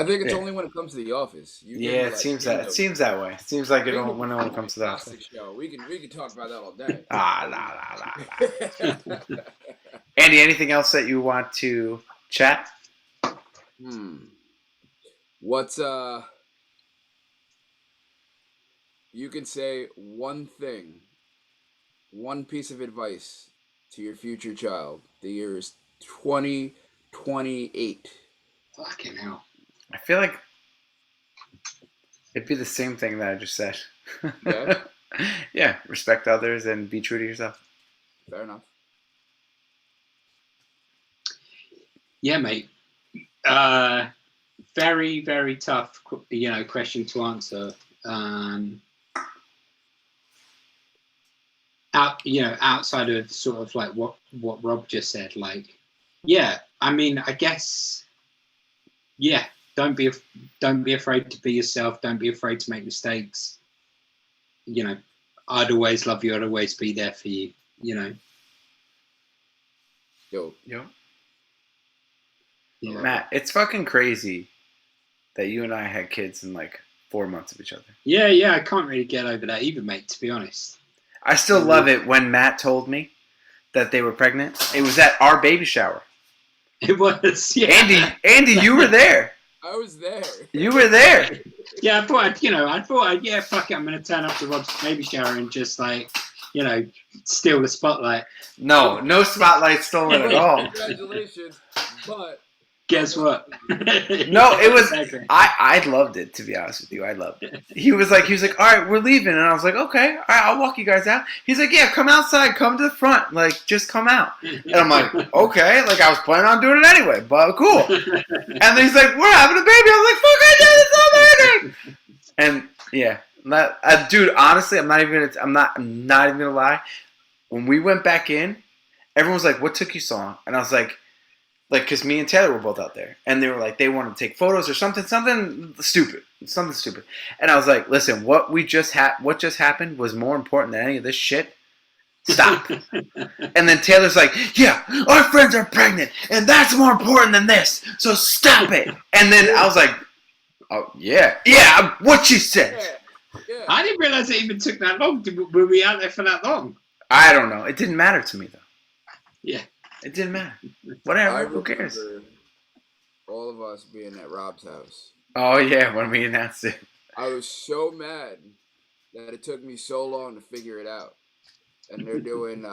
think it's Yeah. only when it comes to The Office. You give Yeah, me, it like, seems that way. It seems like when it comes to that. classic show. We can talk about that all day. Nah. Andy, anything else that you want to chat? What's you can say one piece of advice to your future child. The year is 2028. Fucking hell. I feel like it'd be the same thing that I just said. Yeah. Yeah, respect others and be true to yourself. Fair enough. Yeah, mate. Very, very tough, question to answer. Outside of sort of like what Rob just said, like, yeah, I mean, I guess, yeah, don't be afraid to be yourself. Don't be afraid to make mistakes. I'd always love you. I'd always be there for you. Yo. Yeah. Yeah. Matt, it's fucking crazy that you and I had kids in like 4 months of each other. Yeah, I can't really get over that either, mate, to be honest. I still love it when Matt told me that they were pregnant. It was at our baby shower. It was, yeah. Andy, you were there. I was there. You were there. Yeah, I thought, yeah, fuck it, I'm going to turn up to Rob's baby shower and just like, steal the spotlight. No spotlight stolen at all. Congratulations, but guess what? No, it was. Exactly. I loved it, to be honest with you. I loved it. He was like, all right, we're leaving, and I was like, okay, all right, I'll walk you guys out. He's like, yeah, come outside, come to the front, like just come out. And I'm like, okay, like I was planning on doing it anyway, but cool. And then he's like, we're having a baby. I was like, fuck, I did it, it's amazing. And yeah, dude, honestly, I'm not even gonna lie. When we went back in, everyone was like, what took you so long? And I was like, because me and Taylor were both out there, and they were like, they wanted to take photos or something stupid. And I was like, listen, what just happened was more important than any of this shit. Stop. And then Taylor's like, yeah, our friends are pregnant, and that's more important than this, so stop it. And then I was like, oh, yeah, what she said. Yeah. I didn't realize it even took that long. Were we out there for that long? I don't know. It didn't matter to me, though. Yeah. It didn't matter. Whatever. Who cares? All of us being at Rob's house. Oh yeah, when we announced it. I was so mad that it took me so long to figure it out. And they're doing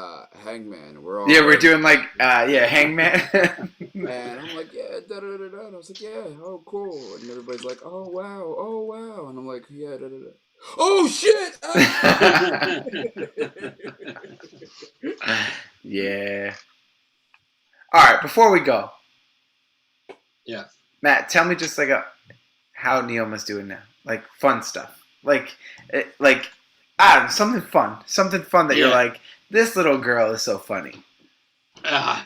Hangman. We're doing like Hangman. And I'm like, yeah, da da da da. And I was like, yeah, oh cool. And everybody's like, oh wow. And I'm like, yeah, da da da. Oh shit! Yeah. All right, before we go. Yeah. Matt, tell me just like how Neoma's doing now. Like fun stuff. Like I don't know, something fun that you're like, this little girl is so funny.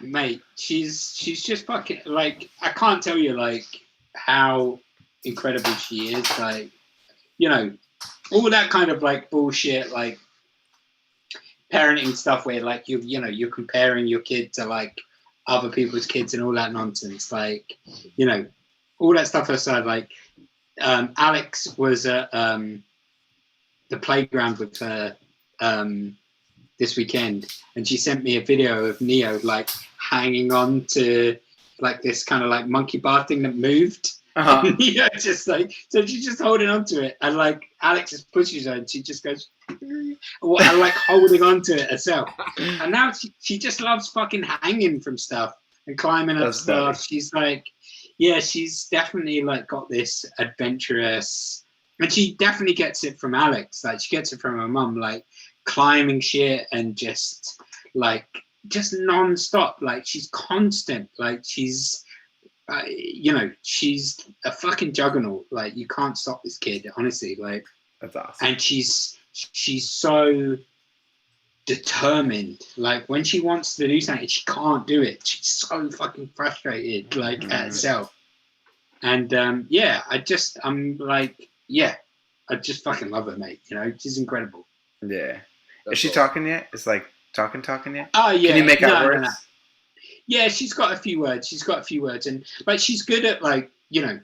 Mate, she's just fucking like, I can't tell you like how incredible she is. Like, all that kind of like bullshit, like parenting stuff where like you're comparing your kid to like other people's kids and all that nonsense. Like, all that stuff aside, like Alex was at the playground with her this weekend, and she sent me a video of Neo like hanging on to like this kind of like monkey bar thing that moved. Uh-huh. Just like, so she's just holding on to it, and like Alex just pushes her, and she just goes, and like holding on to it herself. And now she just loves fucking hanging from stuff and climbing up stuff. Funny. She's like, yeah, she's definitely like got this adventurous, and she definitely gets it from Alex. Like she gets it from her mum, like climbing shit and just non-stop. Like she's constant. Like she's you know, she's a fucking juggernaut. Like, you can't stop this kid, honestly. Like, That's awesome. and she's so determined. Like, when she wants to do something, she can't do it. She's so fucking frustrated, like, at herself. And yeah, I'm like, yeah, I just fucking love her, mate. You know, she's incredible. Yeah. That's Is she awesome. talking yet? It's like talking yet? Oh yeah. Can you make out No, words? no. Yeah, she's got a few words. And like, she's good at, like, you know,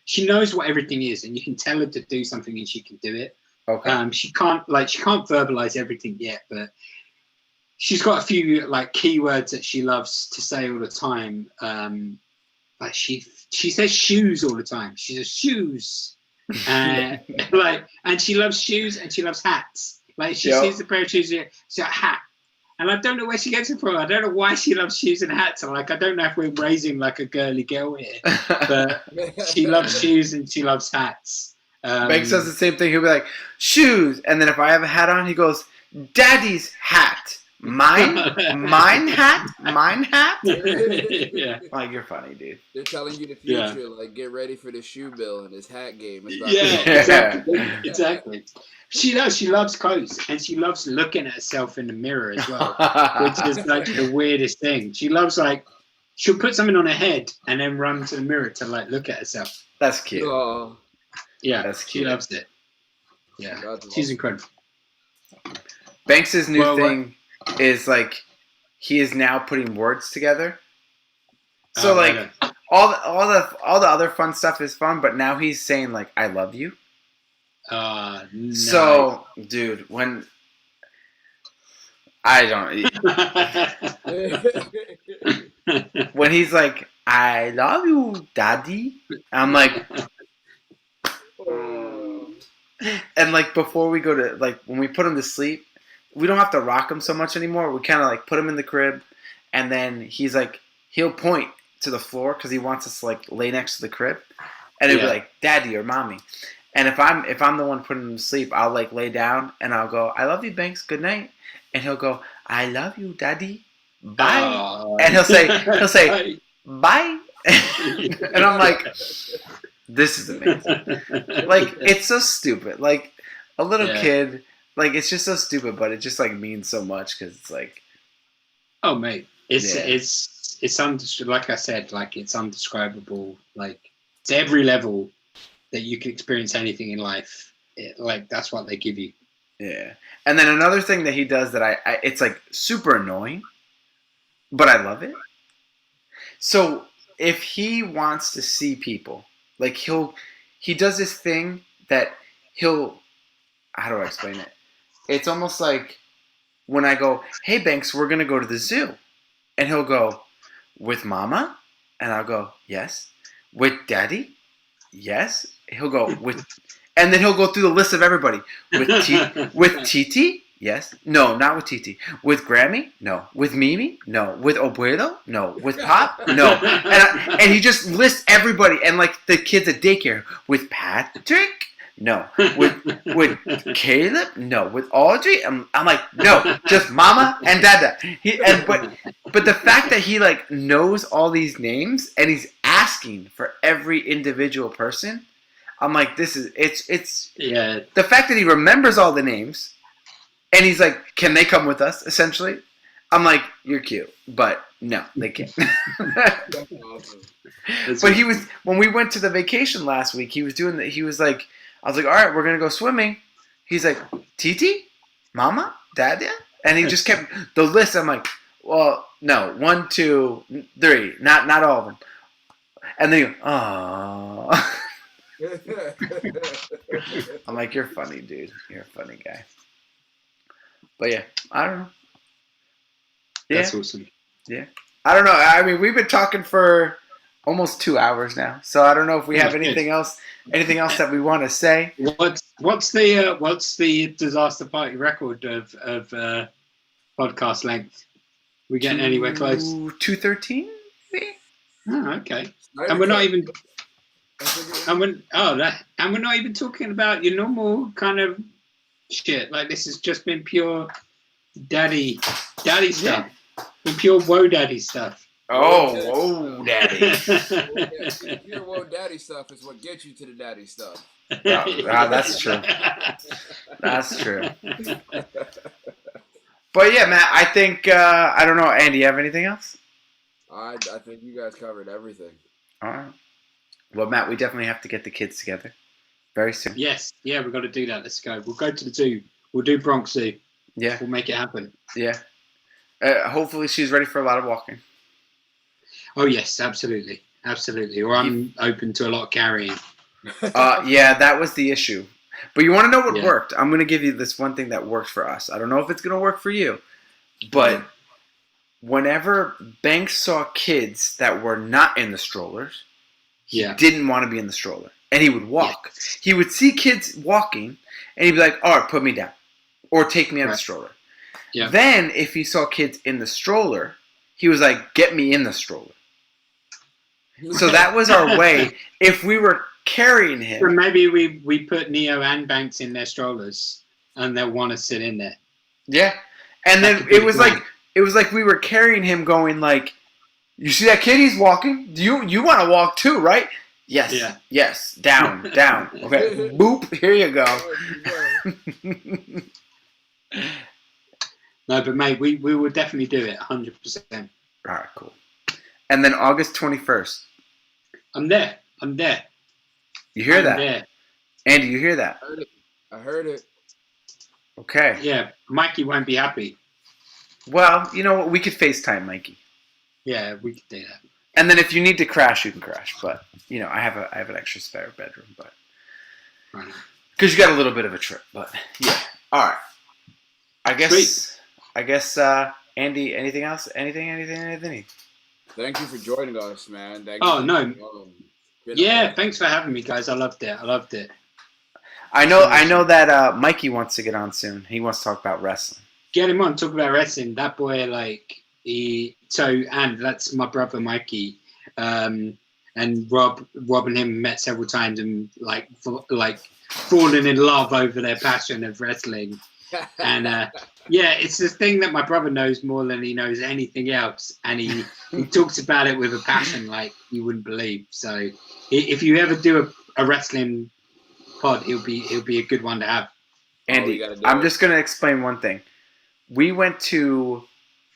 she knows what everything is, and you can tell her to do something and she can do it. Okay. She can't verbalize everything yet, but she's got a few like keywords that she loves to say all the time. Like, she says shoes all the time. She says shoes, like, and she loves shoes and she loves hats. Like, she sees a pair of shoes, she's like, hat. And I don't know where she gets it from. I don't know why she loves shoes and hats. I'm like, I don't know if we're raising like a girly girl here, but she loves shoes and she loves hats. Banks does the same thing. He'll be like, shoes. And then if I have a hat on, he goes, Daddy's hat. Mine hat? Mine hat? Yeah. Like, you're funny, dude. They're telling you the future, like, get ready for the shoe bill and his hat game. It's about Yeah, exactly. She does. She loves clothes, and she loves looking at herself in the mirror as well, which is like the weirdest thing. She loves, like, she'll put something on her head and then run to the mirror to, like, look at herself. That's cute. Oh, Yeah, That's she cute. loves it. Yeah, that's she's awesome. incredible. Banks's new Well, thing is like he is now putting words together. So like all the other fun stuff is fun, but now he's saying like I love you. No. So, dude, when I don't when he's like I love you, daddy, I'm like and like before we go to like when we put him to sleep, we don't have to rock him so much anymore. We kind of like put him in the crib, and then he's like he'll point to the floor because he wants us to like lay next to the crib, and he'll be like daddy or mommy. And if I'm the one putting him to sleep, I'll like lay down and I'll go I love you, Banks, good night, and he'll go I love you, daddy, bye, and he'll say bye, and I'm like this is amazing. Like, it's so stupid. Like, a little kid, like, it's just so stupid, but it just, like, means so much because it's like... Oh, mate. It's like I said, like, it's undescribable. Like, it's every level that you can experience anything in life. Like, that's what they give you. Yeah. And then another thing that he does that I it's, like, super annoying, but I love it. So, if he wants to see people... Like he does this thing that how do I explain it? It's almost like when I go, hey Banks, we're gonna go to the zoo. And he'll go, with mama? And I'll go, yes. With daddy? Yes. He'll go and then he'll go through the list of everybody. With Titi? Yes. No, not with Titi. With Grammy? No. With Mimi? No. With Abuelo? No. With Pop? No. And he just lists everybody and like the kids at daycare. With Patrick? No. With Caleb? No. With Audrey? I'm like, no, just Mama and Dada. But the fact that he like knows all these names and he's asking for every individual person, I'm like, it's yeah. The fact that he remembers all the names. And he's like, can they come with us, essentially? I'm like, you're cute. But no, they can't. That's awesome. But he was, when we went to the vacation last week, he was doing that. He was like, I was like, all right, we're going to go swimming. He's like, Titi? Mama? Dada? And he just kept the list. I'm like, well, no, 1, 2, 3, not all of them. And then he goes, oh. I'm like, you're funny, dude. You're a funny guy. But yeah, I don't know. Yeah. That's awesome. Yeah. I don't know. I mean, we've been talking for almost 2 hours now, so I don't know if we have anything else that we want to say. What's the disaster party record of podcast length? We getting anywhere close? 213, maybe? Oh, okay. And we're not even. And we're not even talking about your normal kind of shit. Like, this has just been pure daddy stuff. And pure woe daddy stuff. Oh, whoa, daddy. Pure whoa daddy stuff is what gets you to the daddy stuff. That's true. That's true. But yeah, Matt, I think I don't know, Andy, you have anything else? I think you guys covered everything. All right. Well, Matt, we definitely have to get the kids together very soon. Yes, yeah, we've got to do that. Let's go. We'll go to the zoo. We'll do Bronx Zoo. Yeah. We'll make it happen. Yeah. Hopefully she's ready for a lot of walking. Oh, yes, absolutely. Absolutely. Or I'm open to a lot of carrying. Yeah, that was the issue. But you want to know what Yeah. worked? I'm going to give you this one thing that worked for us. I don't know if it's going to work for you. But whenever Banks saw kids that were not in the strollers, he didn't want to be in the stroller. And he would walk. Yeah. He would see kids walking, and he'd be like, all right, put me down. Or take me out of the stroller. Yeah. Then, if he saw kids in the stroller, he was like, get me in the stroller. So that was our way. If we were carrying him. Or maybe we put Neo and Banks in their strollers, and they'll want to sit in there. Yeah. And then it was like we were carrying him going like, you see that kid? He's walking. You want to walk too, right? Yes. Yeah. Yes. Down. Okay. Boop. Here you go. No, but mate, we will definitely do it 100%. All right, cool. And then August 21st. I'm there. You hear that? There. Andy, you hear that? I heard it. Okay. Yeah, Mikey won't be happy. Well, you know what? We could FaceTime Mikey. Yeah, we could do that. And then if you need to crash, you can crash. But you know, I have an extra spare bedroom, but because you got a little bit of a trip. But yeah. All right. I guess. Andy, anything else? Anything? Thank you for joining us, man. Thanks for having me, guys. I loved it. I know that Mikey wants to get on soon. He wants to talk about wrestling. Get him on, talk about wrestling. That boy, and that's my brother Mikey. And Rob and him met several times and fallen in love over their passion of wrestling. And it's the thing that my brother knows more than he knows anything else, and he talks about it with a passion like you wouldn't believe. So if you ever do a wrestling pod, it'll be a good one to have. Andy, I'm just gonna explain one thing. We went to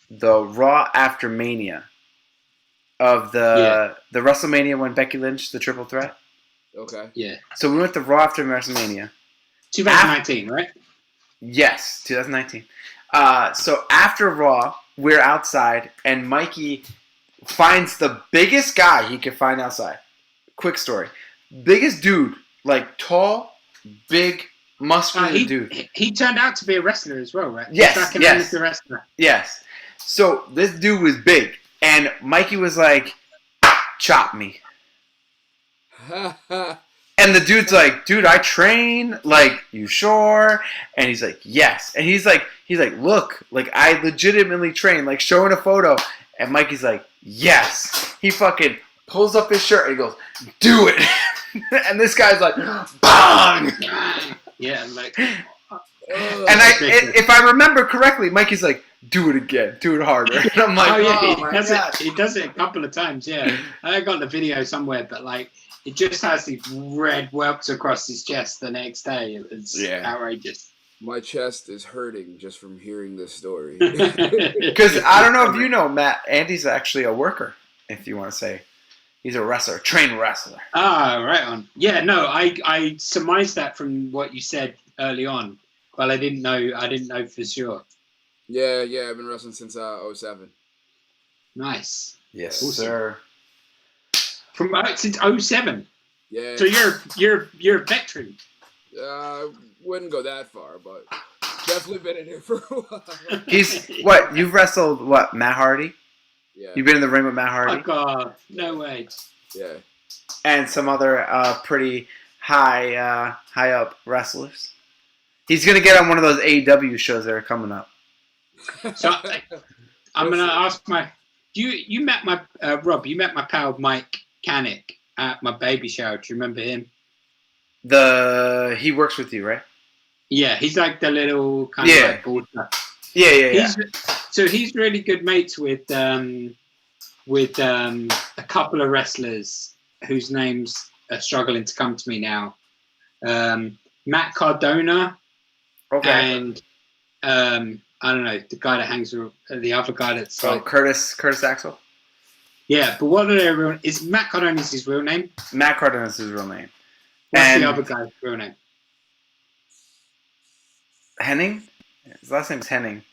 the Raw after Mania of the WrestleMania when Becky Lynch, the triple threat. Okay. Yeah. So we went to Raw after WrestleMania. 2019, right? Yes, 2019. So after Raw, we're outside, and Mikey finds the biggest guy he could find outside. Quick story. Biggest dude, like tall, big, muscular dude. He turned out to be a wrestler as well, right? Yes. A wrestler. Yes. So this dude was big, and Mikey was like, chop me. And the dude's like, dude, I train. Like, you sure? And he's like, yes. And he's like, look, like I legitimately train. Like, showing a photo. And Mikey's like, yes. He fucking pulls up his shirt and he goes, do it. And this guy's like, bang. Yeah, like. And if I remember correctly, Mikey's like, do it again, do it harder. And I'm like, he does it a couple of times. Yeah, I got the video somewhere, but like. It just has these red whelps across his chest the next day. It's outrageous. My chest is hurting just from hearing this story. Because I don't know if you know, Matt, Andy's actually a worker, if you want to say. He's a wrestler, trained wrestler. Ah, right on. Yeah, no, I surmised that from what you said early on. Well, I didn't know for sure. Yeah, I've been wrestling since 07. Yes, Nice. awesome. Sir. From since 07. Yeah. So you're a veteran. Wouldn't go that far, but definitely been in here for a while. He's what? You've wrestled what? Matt Hardy. Yeah. You've been in the ring with Matt Hardy. Oh God, no way. Yeah. And some other pretty high up wrestlers. He's gonna get on one of those AEW shows that are coming up. So I'm gonna ask you met my Rob? You met my pal Mike Canick at my baby shower. Do you remember him? He works with you, right? Yeah, he's like the little kind of like board. Yeah. So he's really good mates with with a couple of wrestlers whose names are struggling to come to me now. Matt Cardona and I don't know, the guy that hangs with the other guy that's like Curtis Axel. Yeah, but what are their real? Is Matt Cardona's his real name? Matt Cardona's his real name. What's the other guy's real name? Henning. His last name's Henning.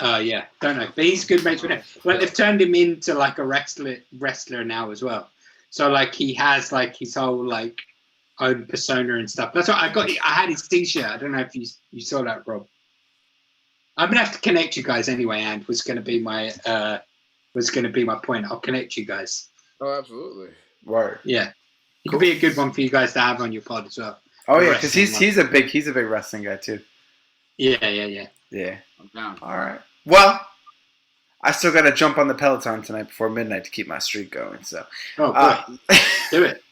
Yeah, don't know, but he's good mates with him. Like they've turned him into like a wrestler now as well. So like he has like his whole like own persona and stuff. That's what I got. I had his T-shirt. I don't know if you saw that, Rob. I'm gonna have to connect you guys anyway, and was gonna be my point. I'll connect you guys. Oh, absolutely. Word. Yeah, it could be a good one for you guys to have on your pod as well. Oh yeah, because he's a big wrestling guy too. Yeah. I'm down. All right. Well, I still got to jump on the Peloton tonight before midnight to keep my streak going. So, do it,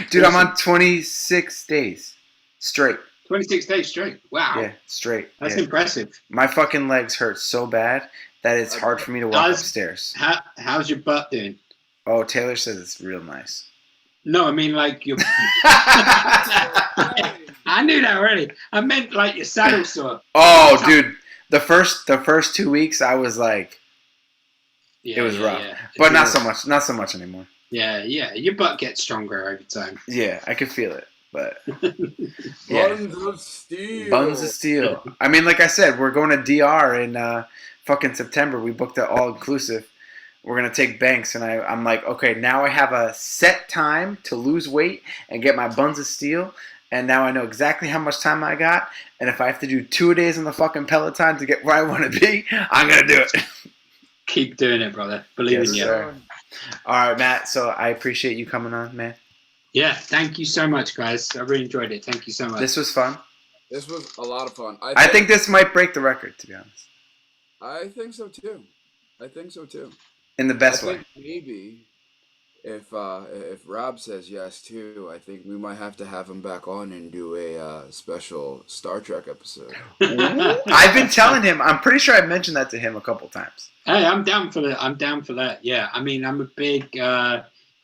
dude. Awesome. I'm on 26 days straight. 26 days straight. Wow. Yeah, straight. That's impressive. My fucking legs hurt so bad that it's hard for me to walk upstairs. How's your butt doing? Oh, Taylor says it's real nice. No, I mean like your. I knew that already. I meant like your saddle sore. Oh, dude. The first 2 weeks, I was like, it was rough, but not so much anymore. Yeah. Your butt gets stronger over time. Yeah, I could feel it, but Buns of steel. I mean, like I said, we're going to DR in fucking September. We booked it all inclusive. We're gonna take Banks, and I'm like, okay, now I have a set time to lose weight and get my buns of steel. And now I know exactly how much time I got. And if I have to do 2 days on the fucking Peloton to get where I want to be, I'm going to do it. Keep doing it, brother. Believe in you. Sir. All right, Matt. So I appreciate you coming on, man. Yeah, thank you so much, guys. I really enjoyed it. Thank you so much. This was fun. This was a lot of fun. I think this might break the record, to be honest. I think so, too. In the best way. Maybe. If Rob says yes too, I think we might have to have him back on and do a special Star Trek episode. I've been telling him. I'm pretty sure I mentioned that to him a couple times. Hey, I'm down for that. Yeah, I mean, I'm a big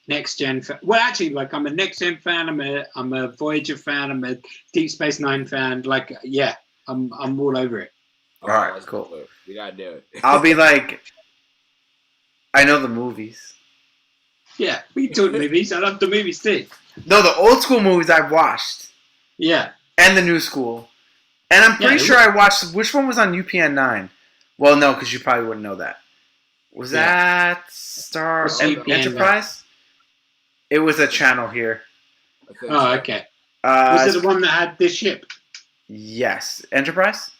Next Gen fan. Well, actually, like I'm a Next Gen fan. I'm a Voyager fan. I'm a Deep Space Nine fan. Like, yeah, I'm all over it. All right, cool. We gotta do it. I'll be like, I know the movies. Yeah, we talk movies. I love the movies too. No, the old school movies I've watched. Yeah. And the new school. And I'm pretty sure I watched... Which one was on UPN 9? Well, no, because you probably wouldn't know that. Was that Star... Enterprise? It was a channel here. Oh, okay. Was it the one that had this ship? Yes. Enterprise?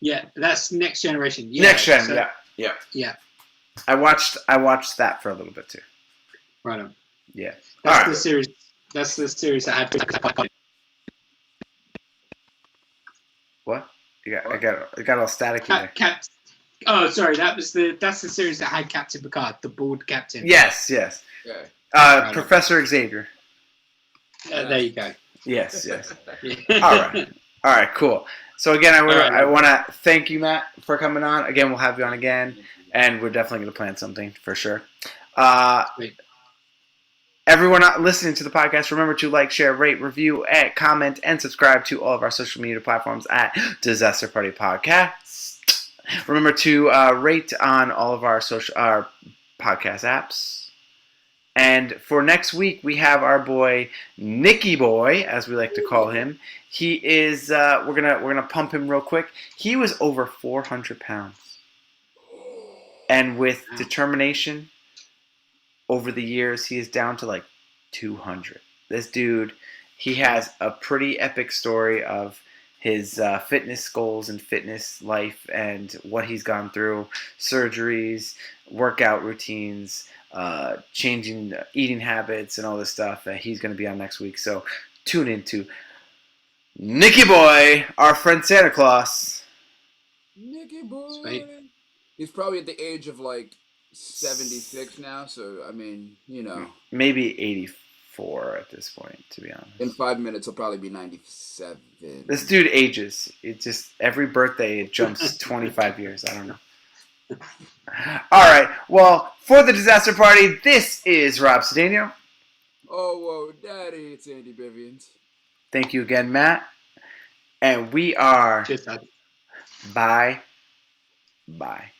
Yeah, that's Next Generation. Yeah, Next Gen, yeah. I watched that for a little bit too. Right on. Yeah. That's the series. That's the series that had. What? I got all staticky there. Oh, sorry. That's the series that had Captain Picard, the bald captain. Yes. Okay. Professor Xavier. There you go. Yes. All right. Cool. So again, I want to thank you, Matt, for coming on. Again, we'll have you on again, and we're definitely going to plan something for sure. Everyone listening to the podcast, remember to like, share, rate, review, comment, and subscribe to all of our social media platforms at Disaster Party Podcast. Remember to rate on all of our podcast apps. And for next week, we have our boy Nicky Boy, as we like to call him. He is. We're gonna pump him real quick. He was over 400 pounds, and with determination. Over the years, he is down to like 200. This dude, he has a pretty epic story of his fitness goals and fitness life and what he's gone through, surgeries, workout routines, changing eating habits and all this stuff. He's going to be on next week. So tune into Nicky Boy, our friend Santa Claus. Nicky Boy. Sweet. He's probably at the age of like 76 now, so I mean, you know, maybe 84 at this point, to be honest. In 5 minutes he'll probably be 97. This dude ages. It just every birthday it jumps 25 years. I don't know. All right. Well, for the disaster party, this is Rob Cedeno. Oh, whoa, daddy, it's Andy Bivians. Thank you again, Matt. And we are Cheers, Dad. bye. Bye.